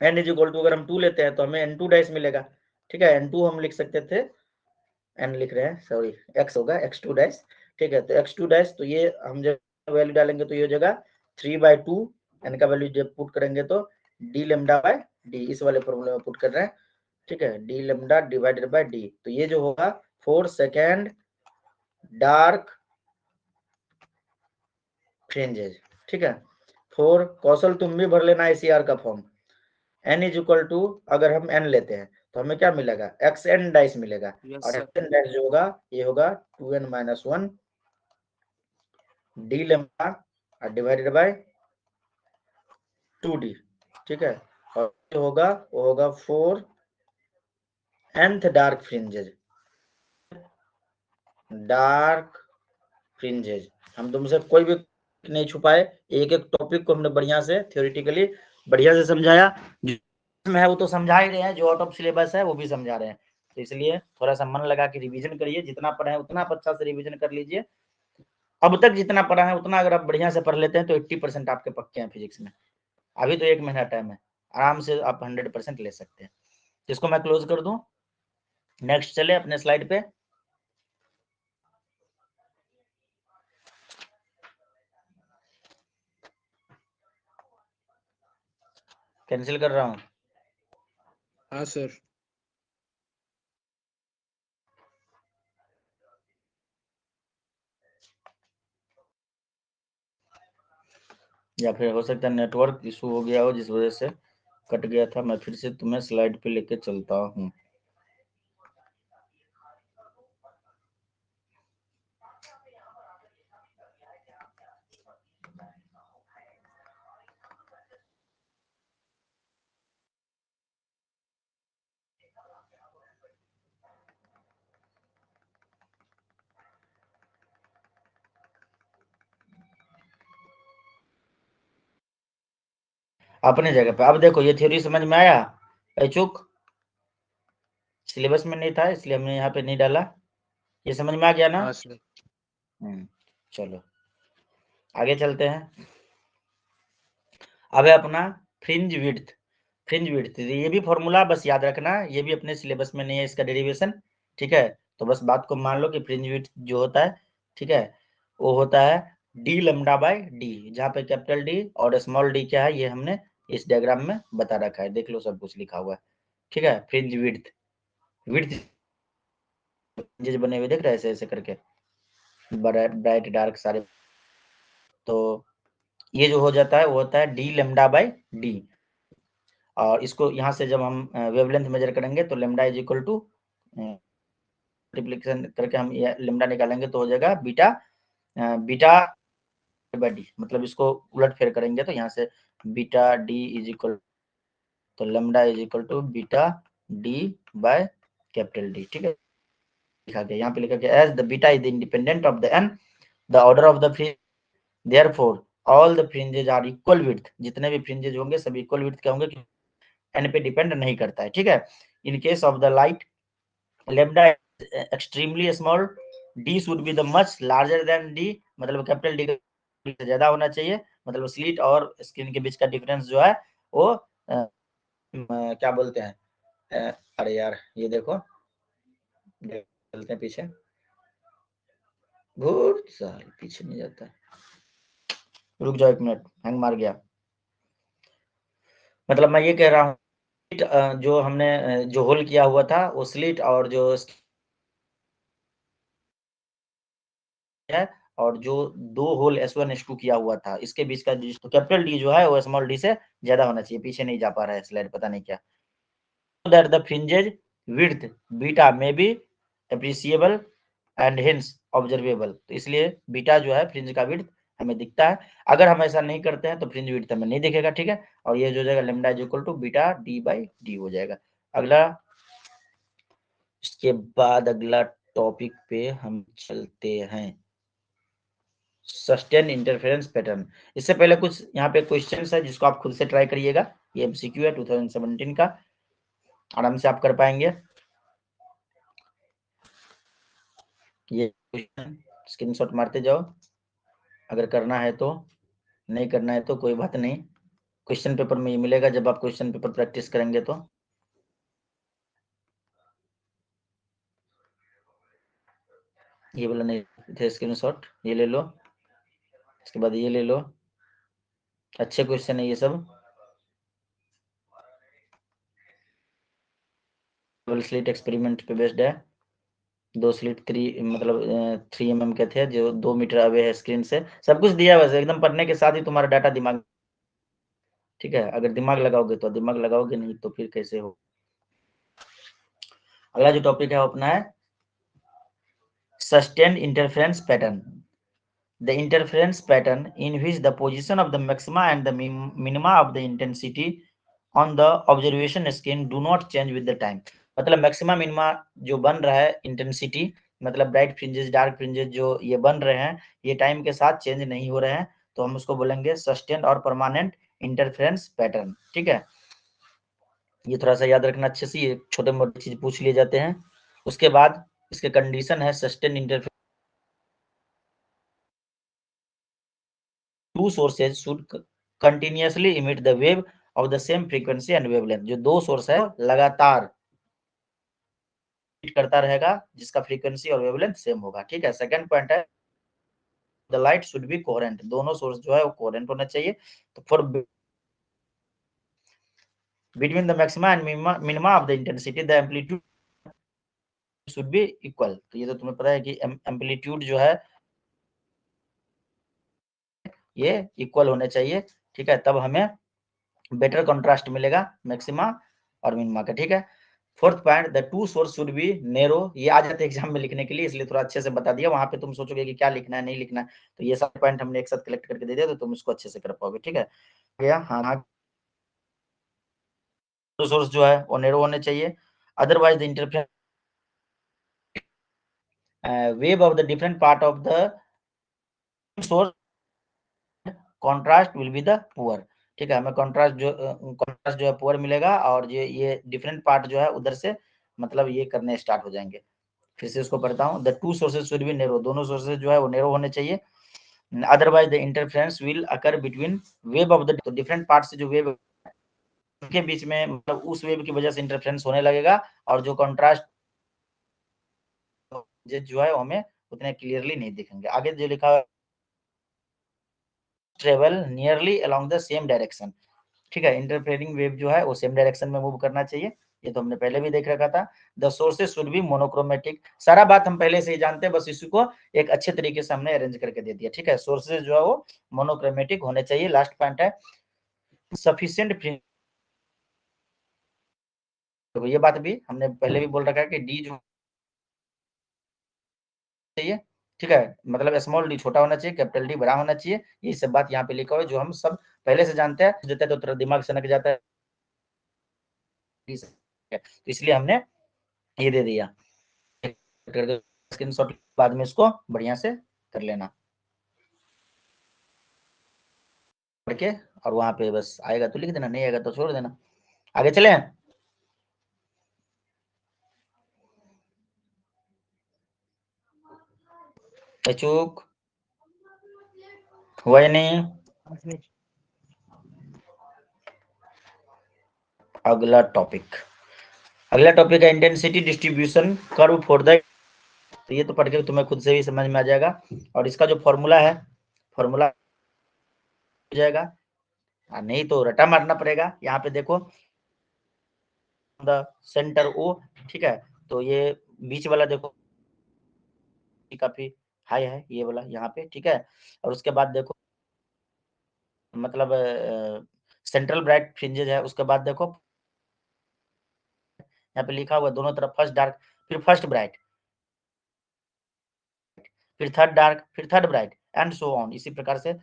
B: n is equal to अगर हम 2 लेते हैं तो हमें n2 डाइस मिलेगा, ठीक है। n2 हम लिख सकते थे, n लिख रहे हैं, सॉरी x होगा x2 डैश, ठीक है। तो x2 डैश, तो ये हम जब वैल्यू डालेंगे तो ये हो जाएगा 3/2, n का वैल्यू जब पुट करेंगे तो d लेमडा बाय d, इस वाले फॉर्मूले में पुट कर रहे हैं, ठीक है, d lambda divided bye d, तो ये जो होगा 4 सेकेंड डार्क फ्रिंजेस, ठीक है। 4 कौशल तुम भी भर लेना आईसीआर का form. n is equal to अगर हम n लेते हैं तो हमें क्या मिलेगा, xn डाइस मिलेगा,
A: यस
B: और
A: सर।
B: xn डाइस जो होगा ये होगा 2n-1 D लेम्बा divided by 2d, ठीक है। और जो होगा वो होगा 4 nth dark fringes, dark fringes. हम तुमसे कोई भी नहीं छुपाए, एक एक टॉपिक को हमने बढ़िया से थ्योरेटिकली बढ़िया से समझाया, जो है वो तो समझा ही रहे हैं, जो आउट ऑफ सिलेबस है वो भी समझा रहे हैं। तो इसलिए थोड़ा सा मन लगा के रिवीजन करिए, जितना पढ़ा है उतना आप अच्छा से रिवीजन कर लीजिए। अब तक जितना पढ़ा है उतना अगर आप बढ़िया से पढ़ लेते हैं तो 80% आपके पक्के हैं फिजिक्स में। अभी तो 1 महीना टाइम है, आराम से आप 100% ले सकते हैं। इसको मैं क्लोज कर दूं, नेक्स्ट चले अपने स्लाइड पे। कैंसिल कर रहा हूँ।
A: हाँ सर।
B: या फिर हो सकता है नेटवर्क इशू हो गया हो जिस वजह से कट गया था। मैं फिर से तुम्हें स्लाइड पे लेके चलता हूँ। अपने जगह पे। अब देखो ये थ्योरी समझ में आया, चुक सिलेबस में नहीं था इसलिए हमने यहाँ पे नहीं डाला, ये समझ में आ गया ना?
A: हाँ सर।
B: चलो आगे चलते हैं। अब है अपना फ्रिंज विड्थ। फ्रिंज विड्थ ये भी फॉर्मूला बस याद रखना, ये भी अपने सिलेबस में नहीं है इसका डेरिवेशन, ठीक है? तो बस बात को मान लो कि फ्रिंज विड्थ जो होता है, ठीक है, वो होता है डी लैम्डा बाय डी, जहाँ पे कैपिटल डी और स्मॉल डी क्या है ये हमने इस डायग्राम में बता रखा है, देख लो सब कुछ लिखा हुआ है, ठीक है? फ्रिंज विड्थ, विड्थ फ्रिंजेस बने हुए देख रहे हैं ऐसे ऐसे करके, ब्राइट डार्क सारे, तो ये जो हो जाता है वो होता है डी लैम्डा बाय डी। और इसको यहाँ से जब हम वेवलेंथ मेजर करेंगे तो lambda is equal to multiplication करके हम ये लैम्डा निकालेंगे तो हो जाएगा बीटा बीटा बाय डी, मतलब इसको उलट फेर करेंगे तो यहाँ से बीटा डी इज इक्वल, तो lambda is equal to beta D by capital D, ठीक है? लिखा गया यहाँ पे, लिखा गया as the beta is independent of the n, the order of the fringe, therefore all the fringes are equal width, जितने भी फ्रिंजेस होंगे सब इक्वल विड्थ के होंगे, एन पे डिपेंड नहीं करता है, ठीक है? In case of the light lambda extremely small, D should be the much larger than D, मतलब कैपिटल डी से ज्यादा होना चाहिए, मतलब स्लिट और स्क्रीन के बीच का डिफरेंस जो है वो क्या बोलते हैं, अरे यार ये देखो, चलते हैं पीछे, बहुत साल पीछे नहीं जाता है, रुक जाओ एक मिनट, हैंग मार गया। मतलब मैं ये कह रहा हूँ जो हमने जो होल किया हुआ था वो स्लिट और जो है, और जो दो होल S1 S2 किया हुआ था इसके बीच का तो कैपिटल डी जो है वो स्मॉल डी से ज्यादा होना चाहिए, पीछे नहीं जा पा रहा है स्लाइड, पता नहीं क्या। That the fringes width beta may be appreciable and hence observable, तो इसलिए बीटा जो है फ्रिंज का विड्थ हमें दिखता है, अगर हम ऐसा नहीं करते हैं तो फ्रिंज विड्थ हमें नहीं दिखेगा, ठीक है? और ये जो हो जाएगा lambda is equal to beta D by D हो जाएगा। अगला, इसके बाद अगला टॉपिक पे हम चलते हैं, सस्टेन इंटरफेरेंस पैटर्न। इससे पहले कुछ यहाँ पे क्वेश्चंस है जिसको आप खुद से ट्राई करिएगा, ये एमसीक्यू है 2017 का, आराम से आप कर पाएंगे। ये क्वेश्चन स्क्रीनशॉट मारते जाओ, अगर करना है तो, नहीं करना है तो कोई बात नहीं, क्वेश्चन पेपर में ये मिलेगा जब आप क्वेश्चन पेपर प्रैक्टिस करेंगे तो। ये वाला नहीं थे स्क्रीनशॉट, ये ले लो, इसके बाद ये ले लो, अच्छे क्वेश्चन है ये सब, स्लिट एक्सपेरिमेंट पे बेस्ड है, 2 स्लिट 3 मतलब 3 mm के थे जो 2 मीटर अवे है स्क्रीन से, सब कुछ दिया वैसे एकदम पढ़ने के साथ ही तुम्हारा डाटा दिमाग, ठीक है? अगर दिमाग लगाओगे तो, दिमाग लगाओगे नहीं तो फिर कैसे हो। अगला जो टॉपिक है वो अपना है sustained interference pattern. The interference pattern in which the position of the maxima and the minima of the intensity on the observation screen do not change with the time, मतलब मैक्सिमा मिनिमा जो बन रहा है इंटेंसिटी, मतलब ब्राइट फ्रिंजेस डार्क फ्रिंजेस जो ये बन रहे हैं ये टाइम के साथ चेंज नहीं हो रहे हैं, तो हम उसको बोलेंगे सस्टेन्ड और परमानेंट इंटरफेरेंस पैटर्न, ठीक है? ये थोड़ा सा याद रखना अच्छे से, ये छोटे मोटे चीज पूछ लिए जाते हैं। उसके बाद इसके कंडीशन है sustained interference, two sources should continuously emit the wave of the same frequency and wavelength, जो दो सोर्स है लगातार करता रहेगा जिसका फ्रीक्वेंसी और वेवलेंथ सेम होगा, ठीक है? सेकंड पॉइंट है the light should be coherent, दोनों सोर्स जो है वो कोहेरेंट होना चाहिए, तो for between the maxima and minima of the intensity the amplitude should be equal, तो ये तो तुम्हें पता है कि एम्पलीट्यूड जो है ये इक्वल होने चाहिए, ठीक है? तब हमें बेटर कंट्रास्ट मिलेगा मैक्सिमा और मिनिमा का, ठीक है? Fourth point the two source should be narrow, ये आ जाते एग्जाम में लिखने के लिए इसलिए थोड़ा अच्छे से बता दिया, वहां पे तुम सोचोगे कि क्या लिखना है नहीं लिखना है, तो ये सारे पॉइंट हमने एक साथ कलेक्ट करके दे दिया तो तुम इसको अच्छे से कर पाओगे, ठीक है? गया, हाँ, टू सोर्स जो है वो नेरो होने चाहिए, otherwise the interference wave of the different part of the source contrast will be the poor, ठीक है, हमें कॉन्ट्रास्ट जो है पुअर मिलेगा, और ये डिफरेंट पार्ट जो है उधर से मतलब ये करने स्टार्ट हो जाएंगे। फिर से इसको पढ़ता हूँ, the two sources should be narrow, दोनों सोर्सेज जो है वो नेरो होने चाहिए, otherwise the interference will occur between wave of the, तो डिफरेंट पार्ट से जो वेव के बीच में मतलब उस वेव की वजह से इंटरफेरेंस होने लगेगा, और जो कॉन्ट्रास्ट जो है हमें उतने क्लियरली नहीं दिखेंगे। आगे जो लिखा है travel nearly along the same direction, ठीक है, इंटरफेयरिंग वेव जो है वो सेम डायरेक्शन में मूव करना चाहिए, ये तो हमने पहले भी देख रखा था। The sources should be monochromatic, सारा बात हम पहले से ही जानते हैं, बस इसी को एक अच्छे तरीके से हमने अरेंज करके दे दिया, ठीक है। सोर्सेज जो है वो मोनोक्रोमेटिक होने चाहिए। लास्ट पॉइंट है सफिशिएंट, तो ये बात भी हमने पहले भी बोल रखा है कि डी जो चाहिए, ठीक है, मतलब स्मॉल डी छोटा होना चाहिए, कैपिटल डी बड़ा होना चाहिए, ये सब बात यहाँ पे लिखा हुआ है जो हम सब पहले से जानते हैं, देते तो थोड़ा दिमाग सनक जाता है, तो इसलिए हमने ये दे दिया। स्क्रीनशॉट बाद में इसको बढ़िया से कर लेना पढ़ के, और वहां पे बस आएगा तो लिख देना, नहीं आएगा तो छोड़ देना। आगे चले, चूक हुआ ही नहीं। अगला टॉपिक है intensity distribution curve for the, तो ये तो पढ़ के तुम्हें खुद से भी समझ में आ जाएगा, और इसका जो फॉर्मूला है, फॉर्मूला हो जाएगा, नहीं तो रटा मारना पड़ेगा। यहाँ पे देखो द सेंटर ओ, ठीक है, तो ये बीच वाला देखो काफी हाई है, ये वाला यहाँ पे, ठीक है, और उसके बाद देखो मतलब सेंट्रल ब्राइट फ्रिंजेज है, उसके बाद देखो यहाँ पे लिखा हुआ दोनों तरफ फर्स्ट डार्क, फिर फर्स्ट ब्राइट, फिर थर्ड डार्क, फिर third bright, and so on, इसी प्रकार से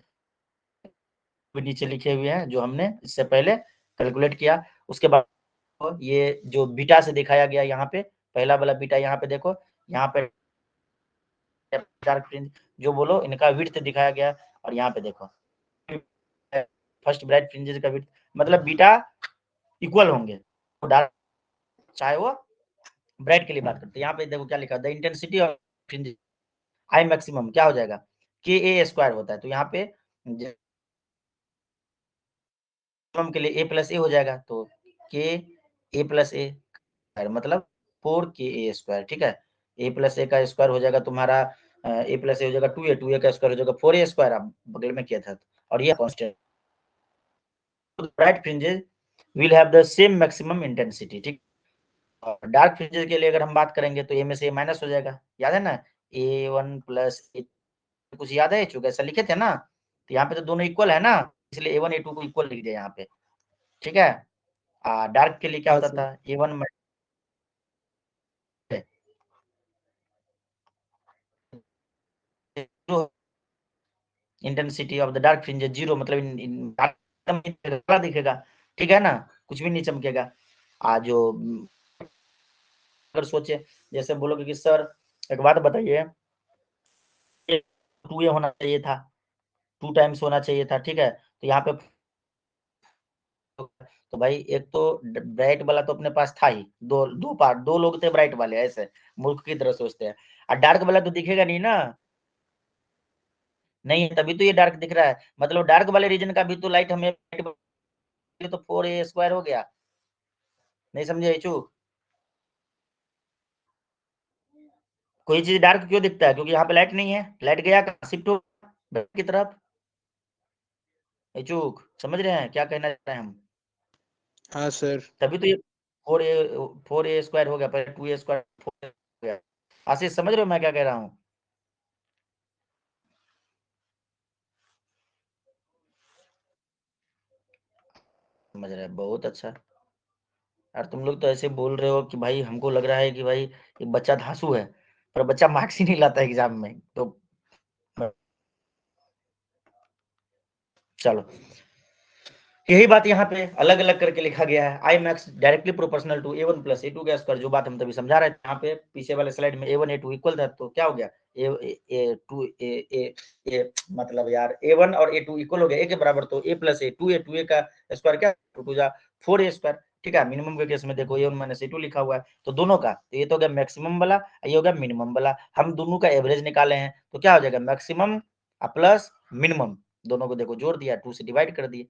B: नीचे लिखे हुए हैं जो हमने इससे पहले कैलकुलेट किया। उसके बाद ये जो बीटा से दिखाया गया यहाँ पे, पहला वाला बीटा यहाँ पे देखो, यहाँ पे डार्क फ्रिंज जो बोलो इनका विड्थ दिखाया गया, और यहाँ पे देखो फर्स्ट ब्राइट फ्रिंजेस का विड्थ, मतलब बीटा इक्वल होंगे, डार्क चाहे वो ब्राइट के लिए बात करते हैं। यहाँ पे देखो क्या लिखा है, the intensity of fringe I maximum क्या हो जाएगा, के ए स्क्वायर होता है, तो यहाँ पे के लिए ए प्लस ए हो जाएगा, तो के ए प्लस ए मतलब 4 के ए स्क्वायर, ठीक है, ए प्लस ए का स्क्वायर हो जाएगा तुम्हारा ए प्लस ए हो जाएगा 2a, 2a का स्क्वायर हो जाएगा 4a स्क्वायर, आप बगल में किया था, और ये constant bright fringes will have the same maximum intensity, ठीक। और डार्क फ्रिंजेस के लिए अगर हम बात करेंगे तो ए में से ए माइनस हो जाएगा, याद है ना, a1 प्लस ए, कुछ याद है चूंकि ऐसा लिखे थे ना, तो यहाँ पे तो दोनों इक्वल है ना, इसलिए a1 a2 को इक्वल लिख दिया यहाँ पे, ठीक है। डार्क के लिए क्या
A: हाँ
B: होता
A: सर।
B: था, a1 intensity of the dark fringe zero, मतलब काला दिखेगा, ठीक है ना, कुछ भी नहीं चमकेगा। जो अगर सोचे जैसे बोलोगे कि सर एक बात बताइए, 2a होना चाहिए था, 2 टाइम्स होना चाहिए था, ठीक है, तो यहाँ पे तो भाई एक तो ब्राइट वाला तो अपने पास था ही, दो दो पार्ट, दो लोग थे ब्राइट वाले, ऐसे मूर्ख की तरह सोचते हैं, और डार्क वाला तो दिखेगा नहीं ना, नहीं तभी तो ये डार्क दिख रहा है, मतलब डार्क वाले रीजन का भी तो लाइट हमें, तो 4a स्क्वायर हो गया, नहीं समझे इचू, कोई चीज डार्क क्यों दिखता है, क्योंकि यहाँ पे लाइट नहीं है, लाइट गया शिफ्ट हो की तरफ, इचूक समझ रहे हैं क्या कहना चाह रहे हैं हम,
A: हाँ सर।
B: तभी तो ये 4a स्क्वायर हो गया, पहले 2a स्क्वायर हो गया। आशीष समझ रहे हो मैं क्या कह रहा हूँ, समझ रहे हैं, बहुत अच्छा। यार तुम लोग तो ऐसे बोल रहे हो कि भाई हमको लग रहा है कि भाई ये बच्चा धांसू है, पर बच्चा मार्क्स ही नहीं लाता एग्जाम में, तो चलो यही बात यहाँ पे अलग अलग करके लिखा गया है। I max directly proportional to A1 plus A2 का स्क्वायर, जो बात हम तभी समझा रहे थे यहाँ पे पीछे वाले स्लाइड में A1 A2 इक्वल था, तो क्या हो गया A2 A मतलब यार A1 और A2 इक्वल हो गया, A के बराबर, तो A प्लस A2 A का स्क्वायर क्या 2 जा 4A स्क्वायर, ठीक है। मिनिमम के केस में देखो A1 माइनस A2 लिखा हुआ है, तो दोनों का, तो ये तो हो गया मैक्सिमम वाला, ये हो गया मिनिमम वाला। हम दोनों का एवरेज निकाले हैं, तो क्या हो जाएगा मैक्सिमम प्लस मिनिमम, दोनों को देखो जोड़ दिया, 2 से डिवाइड कर दिए,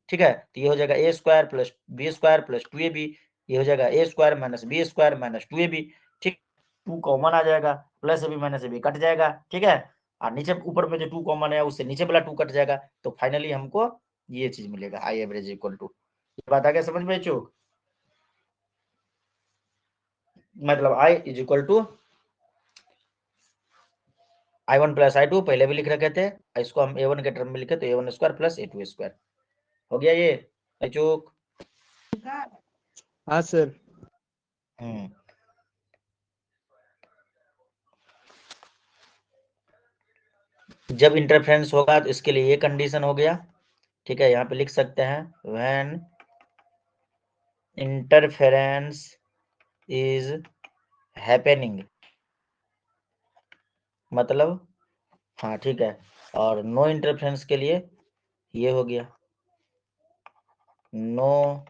B: ठीक है। तो ये हो जाएगा A square plus B square plus 2AB, ये हो जाएगा A square minus B square minus 2AB, ठीक। 2 कॉमन आ जाएगा, plus AB minus AB cut जाएगा, ठीक है। और नीचे ऊपर में जो 2 कॉमन है उससे नीचे वाला 2 कट जाएगा, तो फाइनली हमको ये चीज मिलेगा आई एवरेज इक्वल टू, ये बात आ गया समझ में चूक, मतलब I is equal to I1 plus I2 पहले भी लिख रखे थे, इसको हम A1 के टर्म में लिखे तो A1 square plus A2 square हो गया ये चूक।
A: हाँ सर।
B: जब इंटरफेरेंस होगा तो इसके लिए ये कंडीशन हो गया, ठीक है। यहाँ पे लिख सकते हैं व्हेन इंटरफेरेंस इज हैपनिंग, मतलब हाँ ठीक है। और नो इंटरफेरेंस के लिए ये हो गया नो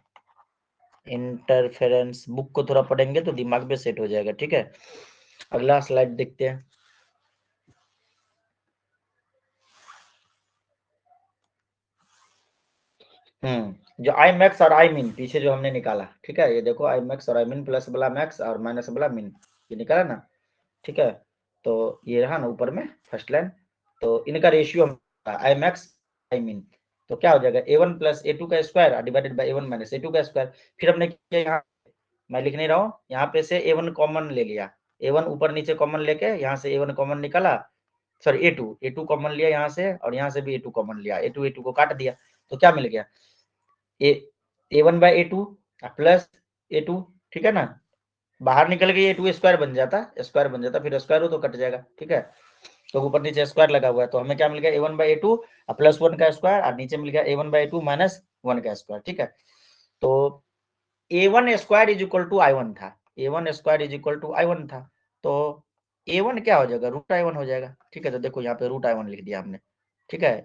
B: इंटरफेरेंस। बुक को थोड़ा पढ़ेंगे तो दिमाग में सेट हो जाएगा, ठीक है। अगला स्लाइड देखते हैं। जो आई मैक्स और आई मिन पीछे जो हमने निकाला, ठीक है, ये देखो आई मैक्स और आई मिन, प्लस वाला मैक्स और माइनस वाला मिन, ये निकाला ना, ठीक है। तो ये रहा ना ऊपर में फर्स्ट लाइन, तो इनका रेशियो आई मैक्स आई मिन, तो क्या हो जाएगा A1 प्लस A2 का square divided by A1 minus A2 का स्क्वायर। फिर हमने किया यहाँ, मैं लिख नहीं रहा हूँ, यहाँ पे से A1 कॉमन ले लिया, A1 ऊपर नीचे कॉमन लेके यहाँ से A1 कॉमन निकाला, सॉरी A2 कॉमन लिया यहाँ से, और यहाँ से भी A2 कॉमन लिया, A2 को काट दिया, तो क्या मिल गया A1 bye A2 plus A2, ठीक है ना। बाहर निकल के A2 स्क्वायर बन जाता, फिर स्क्वायर हो तो कट जाएगा, ठीक है। तो ऊपर नीचे स्क्वायर लगा हुआ है, तो हमें क्या मिल गया A1 बाय A2 प्लस 1 का स्क्वायर, और नीचे मिल गया A1 बाय A2 माइनस 1 का स्क्वायर, ठीक है। तो A1 square is equal to I1 था, A1 square is equal to I1 था, तो A1 क्या हो जाएगा रूट I1 हो जाएगा, ठीक है। तो देखो यहाँ पे रूट I1 लिख दिया हमने, ठीक है।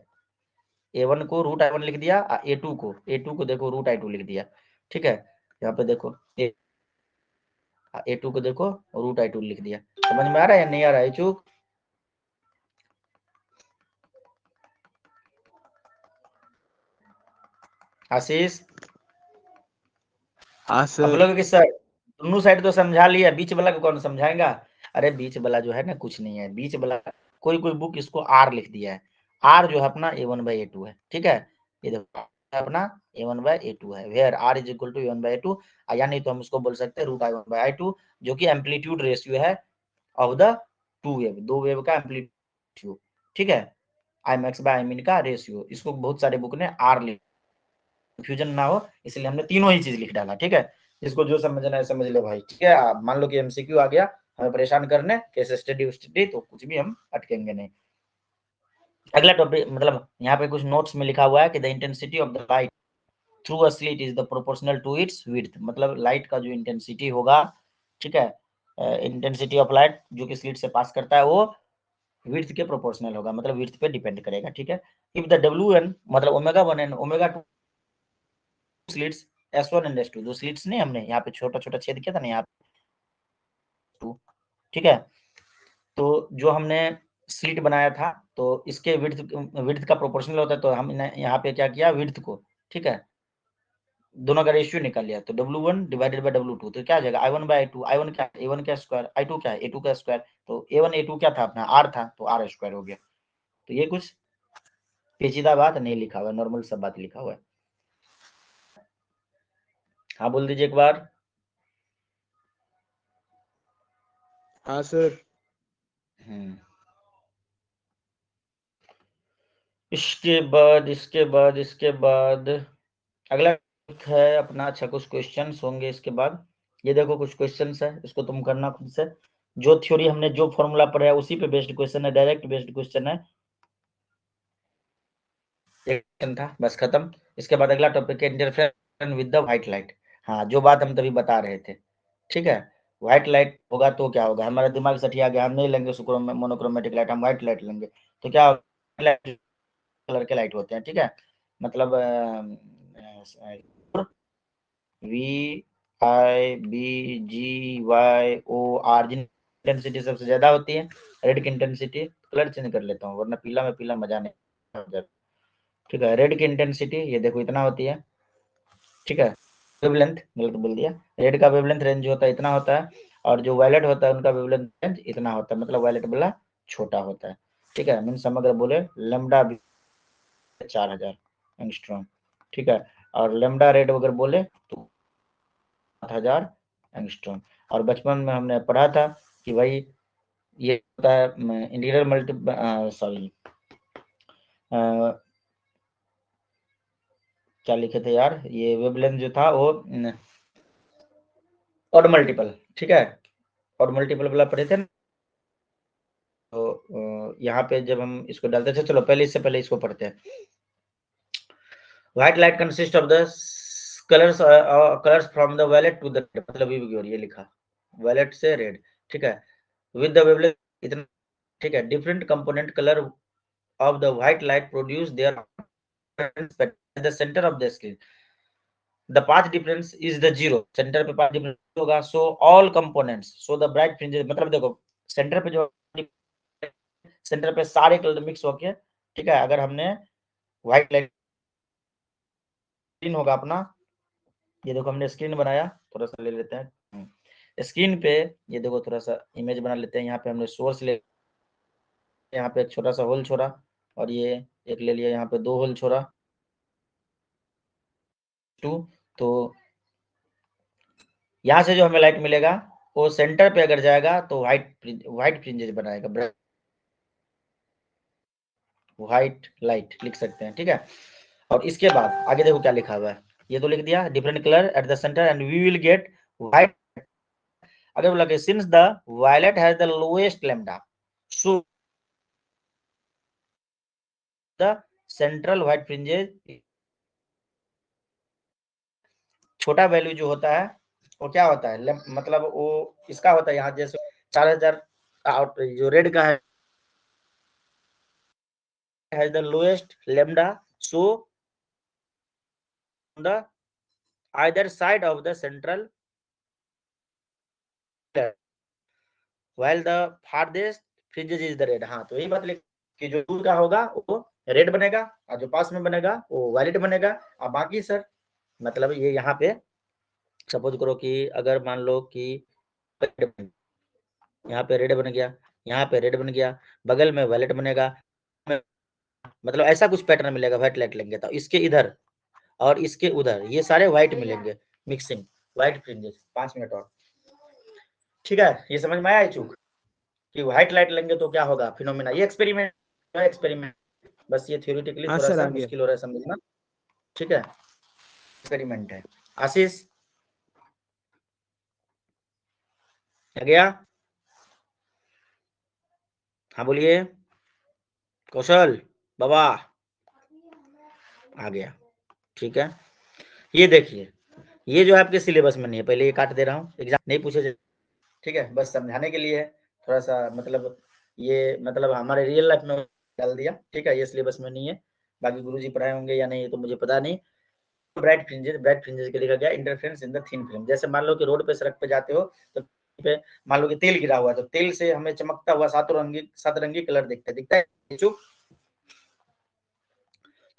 B: A1 को रूट I1 लिख दिया, A2 को देखो रूट I2 लिख दिया, ठीक है। यहाँ पे देखो A2 को देखो रूट I2 लिख दिया, समझ में आ रहा है या नहीं आ रहा है चूक? आशीष
A: हाँ
B: अब
A: सर।
B: बोलोगे कि सर दोनों साइड तो समझा लिया, बीच वाला को कौन समझाएगा? अरे बीच वाला जो है ना कुछ नहीं है, बीच वाला कोई बुक इसको आर लिख दिया है, आर जो है अपना A1 बाई A2 है, ठीक है। ये देखो अपना A1 बाई A2 है, where R is equal to A1 by A2, या नहीं तो हम उसको बोल सकते हैं रूट I1 बाई I2, जो कि एम्पलीट्यूड रेशियो है ऑफ द टू वेव, दो वेव का एम्पलीट्यूड, ठीक है। आई मैक्स बाय आई मिन का रेशियो, इसको बहुत सारे बुक ने आर लिखा, कंफ्यूजन ना हो इसलिए हमने तीनों ही चीज लिख डाला, ठीक है। जिसको जो समझना है समझ लो भाई, ठीक है। मान लो कि एमसीक्यू आ गया हमें परेशान करने, केस स्टडी तो कुछ भी हम अटकेंगे नहीं। अगला टॉपिक, मतलब यहाँ पे कुछ नोट्स में लिखा हुआ है कि the intensity of the light through a slit is the proportional to its width, मतलब लाइट का जो इंटेंसिटी होगा, ठीक है, इंटेंसिटी ऑफ लाइट जो कि स्लिट से पास करता है वो विड्थ के प्रोपोर्शनल होगा, मतलब विड्थ पे डिपेंड करेगा, ठीक है। इफ द W1 मतलब omega 1 and omega 2 slits S1 and S2, जो स्लिट्स नहीं हमने यहाँ पे छोटा छोटा छेद किया था ना यहाँ पे, ठीक है। तो जो हमने स्लिट बनाया था तो इसके विड्थ का प्रोपोर्शनल होता है, तो हमने यहाँ पे क्या किया विड्थ को, ठीक है, दोनों का रेशियो निकाल लिया, तो W1 डिवाइडेड बाय W2, तो क्या आ जाएगा I1 बाय I2, I1 क्या है A1 का स्क्वायर, I2 क्या है A2 का स्क्वायर, तो A1 A2 क्या था अपना R था, तो R स्क्वायर हो गया। तो ये कुछ पेचीदा बात नहीं लिखा हुआ है, नॉर्मल सब बात लिखा हुआ है। हाँ बोल दीजिए एक बार।
A: हाँ सर।
B: इसके बाद अगला है अपना, अच्छा कुछ क्वेश्चंस होंगे इसके बाद। ये देखो कुछ क्वेश्चंस है, इसको तुम करना खुद से, जो थ्योरी हमने जो फॉर्मूला पढ़ा है उसी पे बेस्ड क्वेश्चन है, डायरेक्ट बेस्ड क्वेश्चन है, एक था बस खत्म। इसके बाद अगला टॉपिक है interference with the white light. हाँ, जो बात हम तभी बता रहे थे, ठीक है। व्हाइट लाइट होगा तो क्या होगा, हमारा दिमाग सठिया गया, हम नहीं लेंगे मोनोक्रोमेटिक लाइट, हम व्हाइट लाइट लेंगे। तो क्या कलर के लाइट होते हैं, ठीक है। मतलब V I B G Y O R, जिन इंटेंसिटी सबसे ज्यादा होती है, रेड की इंटेंसिटी, कलर चेंज कर लेता हूँ वरना पीला में पीला मजा नहीं, ठीक है। रेड की इंटेंसिटी ये देखो इतना होती है, ठीक है। वेवलेंथ गलत बोल दिया, रेड का वेवलेंथ रेंज होता है इतना होता है, और जो वायलेट होता है उनका वेवलेंथ रेंज इतना होता है, मतलब वायलेट वाला छोटा होता है, ठीक है। मीन समग्र बोले लेमडा 4000 एंगस्ट्रॉम, ठीक है। और लेमडा रेड अगर बोले तो 7000 एंगस्ट्रॉम। और बचपन में हमने पढ़ा था कि भाई ये होता है इंटीग्रल मल्टी सॉरी क्या लिखे थे यार, ये वेवलेंथ जो था वो ऑड मल्टीपल, ठीक है। ऑड मल्टीपल वाला पढ़े थे ना, तो यहाँ पे जब हम इसको डालते थे, चलो पहले इससे पहले इसको पढ़ते हैं। White light consist of the colours from the violet to the, मतलब ये लिखा वायलेट से रेड, ठीक है। विद द वेवलेंथ इतना, ठीक है। Different component colour of the white light produce their at the center of the screen, the path difference is the zero, centre पे path difference होगा, so all components, so the bright fringes, मतलब देखो सेंटर पे जो सेंटर पे सारे कलर मिक्स होके, ठीक है। अगर हमने व्हाइट लाइट स्क्रीन होगा अपना, ये देखो हमने स्क्रीन बनाया, थोड़ा सा ले लेते हैं स्क्रीन पे, ये देखो थोड़ा सा इमेज बना लेते हैं। यहाँ पे हमने सोर्स ले, यहाँ पे एक छोटा सा होल छोड़ा, और ये एक ले लिया, यहाँ पे 2 होल छोड़ा, 2। तो यहाँ से जो हमें लाइट मिलेगा वो सेंटर पे अगर जाएगा तो व्हाइट फ्रिंजेस बनाएगा, व्हाइट लाइट लिख सकते हैं, ठीक है। और इसके बाद आगे देखो क्या लिखा हुआ है, ये तो लिख दिया different colour at the centre and we will get white. अगर बोला कि since the violet has the lowest lambda, so the central white fringes, छोटा वैल्यू जो होता है वो क्या होता है, मतलब वो इसका होता है, यहाँ जैसे 4000 जो रेड का है the lowest lambda, so the either side of the central while the farthest fringes is the red। हाँ, तो यही बात लिख कि जो दूर का होगा वो रेड बनेगा, और जो पास में बनेगा वो वायलेट बनेगा। और बाकी सर मतलब ये यहाँ पे सपोज करो कि अगर मान लो कि यहाँ पे रेड बन गया, यहाँ पे रेड बन गया, बगल में वायलेट बनेगा, मतलब ऐसा कुछ पैटर्न मिलेगा। व्हाइट लाइट लेंगे तो इसके इधर और इसके उधर ये सारे व्हाइट मिलेंगे, मिक्सिंग व्हाइट फ्रिंजेस। 5 मिनट और, ठीक है। ये समझ में आया चूक कि व्हाइट लाइट लेंगे तो क्या होगा फिनोमेना। ये एक्सपेरिमेंट बस, ये थ्योरेटिकली
A: हाँ
B: थोड़ा
A: सर,
B: सा
A: आ गया।
B: मुश्किल हो रहा है समझना, ठीक है। एक्सपेरिमेंट है। आशीष आ गया, हाँ बोलिए। कौशल बाबा आ गया, ठीक है। ये देखिए, ये जो आपके सिलेबस में नहीं है, पहले ये काट दे रहा हूँ, एग्जाम नहीं पूछे, ठीक है। बस समझाने के लिए है थोड़ा सा, मतलब ये मतलब हमारे रियल लाइफ में डाल दिया, ठीक है। ये सिलेबस में नहीं है, बाकी गुरुजी पढ़ाए होंगे या नहीं तो मुझे पता नहीं। ब्राइट फ्रिंजेस के लिखा गया interference in the thin film. जैसे मान लो कि रोड पे सड़क पे जाते हो तो पे मान लो कि तेल गिरा हुआ है, तो तेल से हमें चमकता हुआ सातरंगी कलर दिखता है चुप।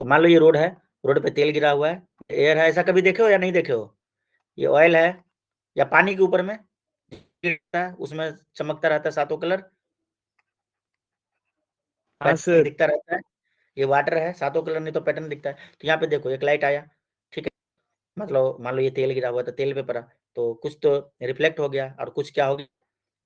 B: तो मान लो ये रोड है, रोड पे तेल गिरा हुआ है, एयर है, ऐसा कभी देखे हो या नहीं देखे हो। ये ऑयल है या पानी के ऊपर में गिरता है, उसमें चमकता रहता है सातों कलर,
A: हाँ
B: पैटर्न
A: सर।
B: दिखता रहता है। ये वाटर है, सातों कलर नहीं तो पैटर्न दिखता है। तो यहाँ पे देखो एक लाइट आया, ठीक है। मतलब मान लो ये तेल गिरा हुआ तो तेल पे पड़ा, तो कुछ तो रिफ्लेक्ट हो गया और कुछ क्या हो गया,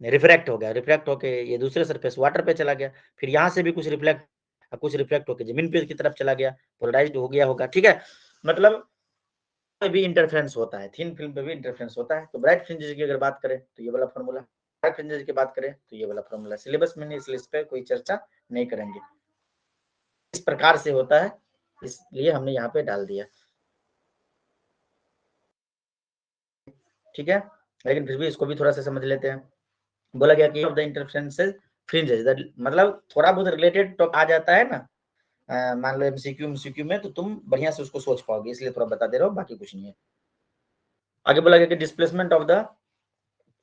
B: रिफ्रैक्ट हो गया। रिफ्रैक्ट होके ये दूसरे सरफेस वाटर पे चला गया, फिर यहाँ से भी कुछ रिफ्लेक्ट होके जमीन पे की तरफ चला गया, पोलराइज्ड हो गया होगा, ठीक है। मतलब भी इंटरफेरेंस होता है, थिन फिल्म पे भी इंटरफेरेंस होता है। तो ब्राइट फ्रिंजेस की अगर बात करें तो ये वाला फॉर्मूला, डार्क फ्रिंजेस की बात करें तो ये वाला फॉर्मूला। सिलेबस में नहीं, इसलिए इस पे कोई चर्चा नहीं करेंगे। इस प्रकार से होता है, इसलिए हमने यहाँ पे डाल दिया। ठीक है, लेकिन फिर भी इसको भी थोड़ा सा समझ लेते हैं। बोला गया कि ऑफ द इंटरफेरेंसेस फ्रिंजेस, मतलब थोड़ा बहुत रिलेटेड तो आ जाता है ना, मान लो एमसीक्यू में, तो तुम बढ़िया से उसको सोच पाओगे, इसलिए थोड़ा बता दे रहा हूँ, बाकी कुछ नहीं है। आगे बोला गया कि डिस्प्लेसमेंट ऑफ द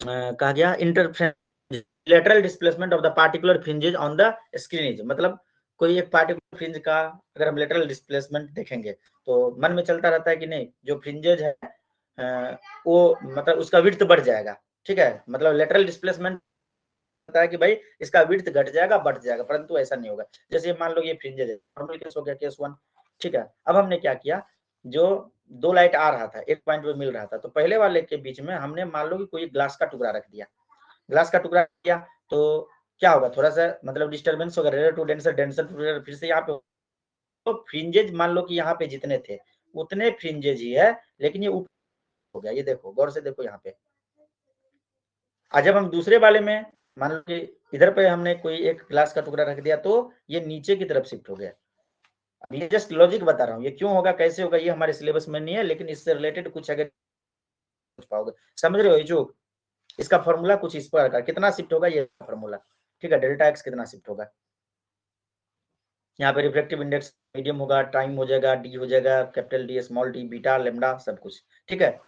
B: कहा गया interference lateral displacement of the particular fringes on the screen, मतलब कोई एक पार्टिकुलर फ्रिंज का अगर हम लेटरल डिस्प्लेसमेंट देखेंगे तो मन में चलता रहता है कि नहीं, जो फ्रिंजेज है वो मतलब उसका विड्थ बढ़ जाएगा, ठीक है, मतलब लेटरल डिस्प्लेसमेंट होता है कि भाई इसका विड्थ घट जाएगा बढ़ जाएगा, परंतु ऐसा नहीं होगा। जैसे मान लो ये फ्रिंजेज है, नॉर्मल केस हो गया केस 1, ठीक है। अब हमने क्या किया, जो दो लाइट आ रहा था, एक पॉइंट पे मिल रहा था, तो पहले वाले के बीच में हमने मान लो कि कोई ग्लास का टुकड़ा रख दिया, ग्लास का टुकड़ा किया तो क्या होगा, थोड़ा सा मतलब डिस्टर्बेंस होगा, rare to denser, denser to rare, फिर से यहाँ पे तो फ्रिंजेज मान लो कि यहाँ पे जितने थे उतने फ्रिंजेज ही है, लेकिन ये ऊपर हो गया, ये देखो गौर से देखो यहाँ पे। आज जब हम दूसरे वाले में मान लो कि इधर पे हमने कोई एक ग्लास का टुकड़ा रख दिया तो ये नीचे की तरफ शिफ्ट हो गया। ये जस्ट लॉजिक बता रहा हूँ, ये क्यों होगा कैसे होगा ये हमारे सिलेबस में नहीं है, लेकिन इससे रिलेटेड कुछ अगर पूछ पाओगे, समझ रहे हो ये जो इसका फॉर्मूला कुछ इस पर कितना शिफ्ट होगा ये फॉर्मूला, ठीक है, डेल्टा एक्स कितना शिफ्ट होगा। यहाँ पे रिफ्लेक्टिव इंडेक्स मीडियम होगा, टाइम हो जाएगा, डी हो जाएगा, capital D, small D, beta, lambda, सब कुछ, ठीक है।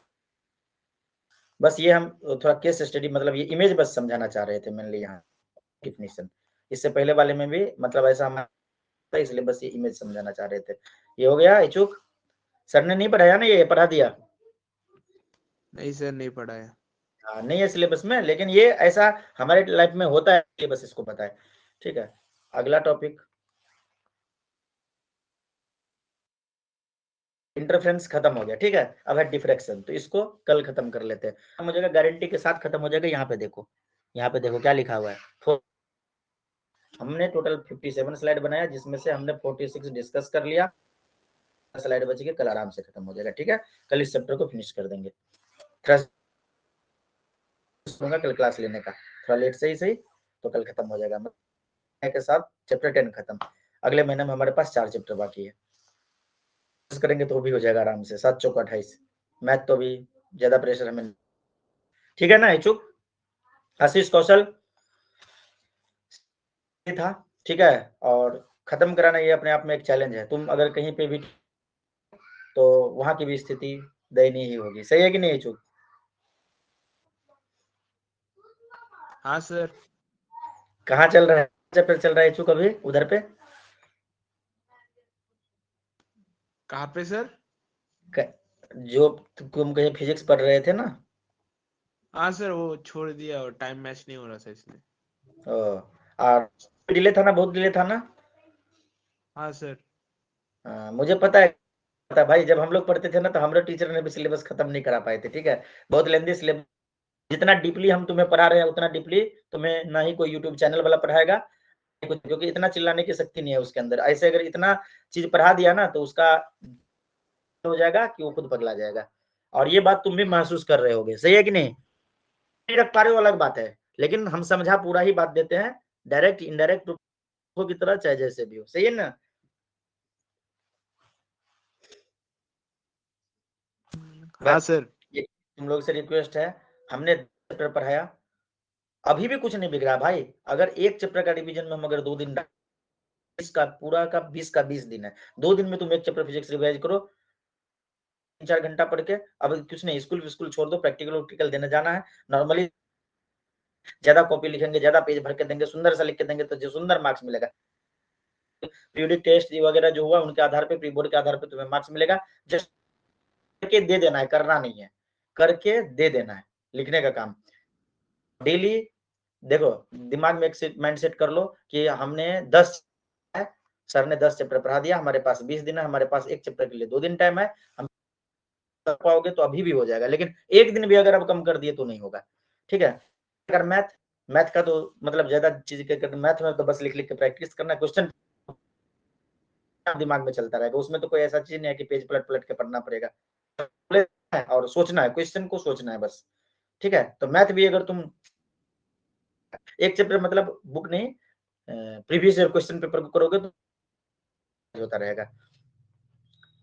B: बस ये हम थोड़ा केस स्टडी, मतलब ये इमेज बस समझाना चाह रहे थे मेनली यहाँ डिफिनेशन। इससे पहले वाले में भी मतलब ऐसा हमारा, इसलिए बस ये इमेज समझाना चाह रहे थे। ये हो गया इचुक, सर ने नहीं पढ़ाया ना, ये पढ़ा दिया?
A: नहीं सर, नहीं पढ़ा है।
B: हाँ, नहीं है सिलेबस में, लेकिन ये ऐसा हमारे लाइफ में होता है, सिलेबस इसको पता है, ठीक है। अगला टॉपिक इंटरफेरेंस खत्म हो गया, ठीक है। अब है डिफ्रैक्शन, तो इसको कल खत्म कर लेते हैं, खत्म हो जाएगा, गारंटी के साथ खत्म हो जाएगा। यहाँ पे देखो, यहाँ पे देखो क्या लिखा हुआ है, हमने टोटल 57 स्लाइड बनाया, जिसमें से हमने 46 डिस्कस कर लिया, स्लाइड बच गए, कल आराम से खत्म हो जाएगा, ठीक है। कल इस चैप्टर को फिनिश कर देंगे, कल क्लास लेने का थोड़ा लेट से ही सही, तो कल खत्म हो जाएगा के साथ चैप्टर 10 खत्म। अगले महीने में हमारे पास 4 चैप्टर बाकी है, करेंगे तो भी हो जाएगा आराम से, 7 चौक 28। मैथ तो भी ज्यादा प्रेशर हमें, ठीक है ना इच्छुक? आशीष कौशल था, ठीक है। और खत्म कराना ये अपने आप में एक चैलेंज है, तुम अगर कहीं पे भी तो वहां की भी स्थिति दयनीय ही होगी, सही है कि नहीं इच्छुक?
A: हाँ सर।
B: कहाँ चल रहा है चैप्टर, चल रहा है इच्छुक अभी उधर पे?
A: कहाँ पे सर?
B: जो तुम कहीं फिजिक्स पढ़ रहे थे ना?
A: हाँ सर, वो छोड़ दिया और टाइम मैच नहीं हो रहा था इसलिए।
B: और डिले था ना, बहुत डिले था ना?
A: हाँ सर।
B: मुझे पता है भाई, जब हम लोग पढ़ते थे ना तो हमारे टीचर ने भी सिलेबस खत्म नहीं करा पाए थे, ठीक है। बहुत लेंदी सिलेबस, जितना डीपली हम तुम्हें पढ़ा रहे हैं उतना डीपली तुम्हें ना ही कोई यूट्यूब चैनल वाला पढ़ाएगा, क्योंकि इतना चिल्लाने की शक्ति नहीं है उसके अंदर। ऐसे अगर इतना चीज पढ़ा दिया ना तो उसका हो जाएगा कि वो खुद पगला जाएगा, और ये बात तुम भी महसूस कर रहे होगे, सही है कि नहीं? नहीं रख पा रहे हो अलग बात है, लेकिन हम समझा पूरा ही बात देते हैं, डायरेक्ट इनडायरेक्ट की तरह, चाहे जैसे भी हो, सही है ना?
A: हाँ
B: बस
A: सर।
B: ये तुम लोग से रिक्वेस्ट है, हमने चैप्टर पढ़ाया, अभी भी कुछ नहीं बिगड़ा भाई। अगर एक चैप्टर का रिवीजन में हम अगर 2 दिन, इसका पूरा का 20 का 20 दिन है, 2 दिन में तुम एक चैप्टर फिजिक्स रिवाइज करो, 3-4 घंटा पढ़ के। अब कुछ नहीं, स्कूल छोड़ दो, प्रैक्टिकल वैक्टिकल देने जाना है। नॉर्मली ज्यादा कॉपी लिखेंगे, ज्यादा पेज भर के देंगे, सुंदर सा लिख के देंगे, तो जो सुंदर मार्क्स मिलेगा। पीरियोडिक टेस्ट वगैरह जो हुआ उनके आधार पे, प्री बोर्ड के आधार पे तुम्हें मार्क्स मिलेगा। जस्ट करके दे देना है, करना नहीं है, करके दे देना है, लिखने का काम डेली। देखो दिमाग में एक माइंड सेट कर लो कि हमने 10 है, सर ने 10 चैप्टर पढ़ा दिया, हमारे पास 20 दिन है, हमारे पास एक चैप्टर के लिए 2 दिन टाइम है, हम कर पाओगे तो अभी भी हो जाएगा, लेकिन एक दिन भी अगर आप कम कर दिए तो नहीं होगा, ठीक है। अगर मैथ मैथ का तो मतलब ज्यादा चीज कर, मैथ में तो बस लिख लिख के प्रैक्टिस करना, क्वेश्चन दिमाग में चलता रहेगा, उसमें तो कोई ऐसा चीज नहीं है कि पेज पलट पलट के पढ़ना पड़ेगा, और सोचना है, क्वेश्चन को सोचना है बस, ठीक है। तो मैथ भी अगर तुम एक चैप्टर मतलब बुक नहीं, प्रीवियस ईयर क्वेश्चन पेपर को करोगे तो होता रहेगा।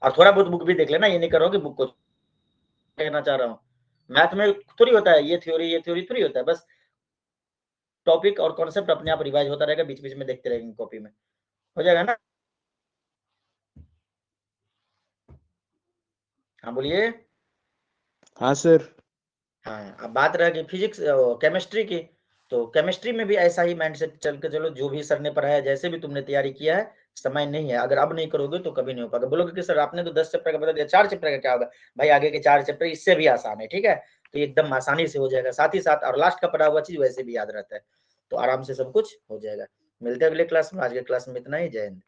B: और थोड़ा बहुत बुक भी देख लेना, ये नहीं करो कि बुक को कहना चाह रहा हूँ, मैथ में थोड़ी होता है ये थ्योरी थोड़ी होता है, बस टॉपिक और कॉन्सेप्ट अपने आप रिवाइज होता रहेगा, बीच बीच में देखते रहेंगे कॉपी में, हो जाएगा ना। हाँ बोलिए।
A: हाँ सर।
B: हाँ, अब बात रह गई फिजिक्स केमिस्ट्री की, तो केमिस्ट्री में भी ऐसा ही माइंडसेट चल के चलो, जो भी सर ने पढ़ाया, जैसे भी तुमने तैयारी किया है, समय नहीं है, अगर अब नहीं करोगे तो कभी नहीं हो पाएगा। बोलोगे कि सर आपने तो 10 चैप्टर का बता दिया, 4 चैप्टर का क्या होगा? भाई आगे के 4 चैप्टर इससे भी आसान है, ठीक है, तो एकदम आसानी से हो जाएगा, साथ ही साथ और लास्ट का पढ़ा हुआ चीज वैसे भी याद रहता है, तो आराम से सब कुछ हो जाएगा। मिलते हैं अगले क्लास में, आज के क्लास में इतना ही, जय हिंद।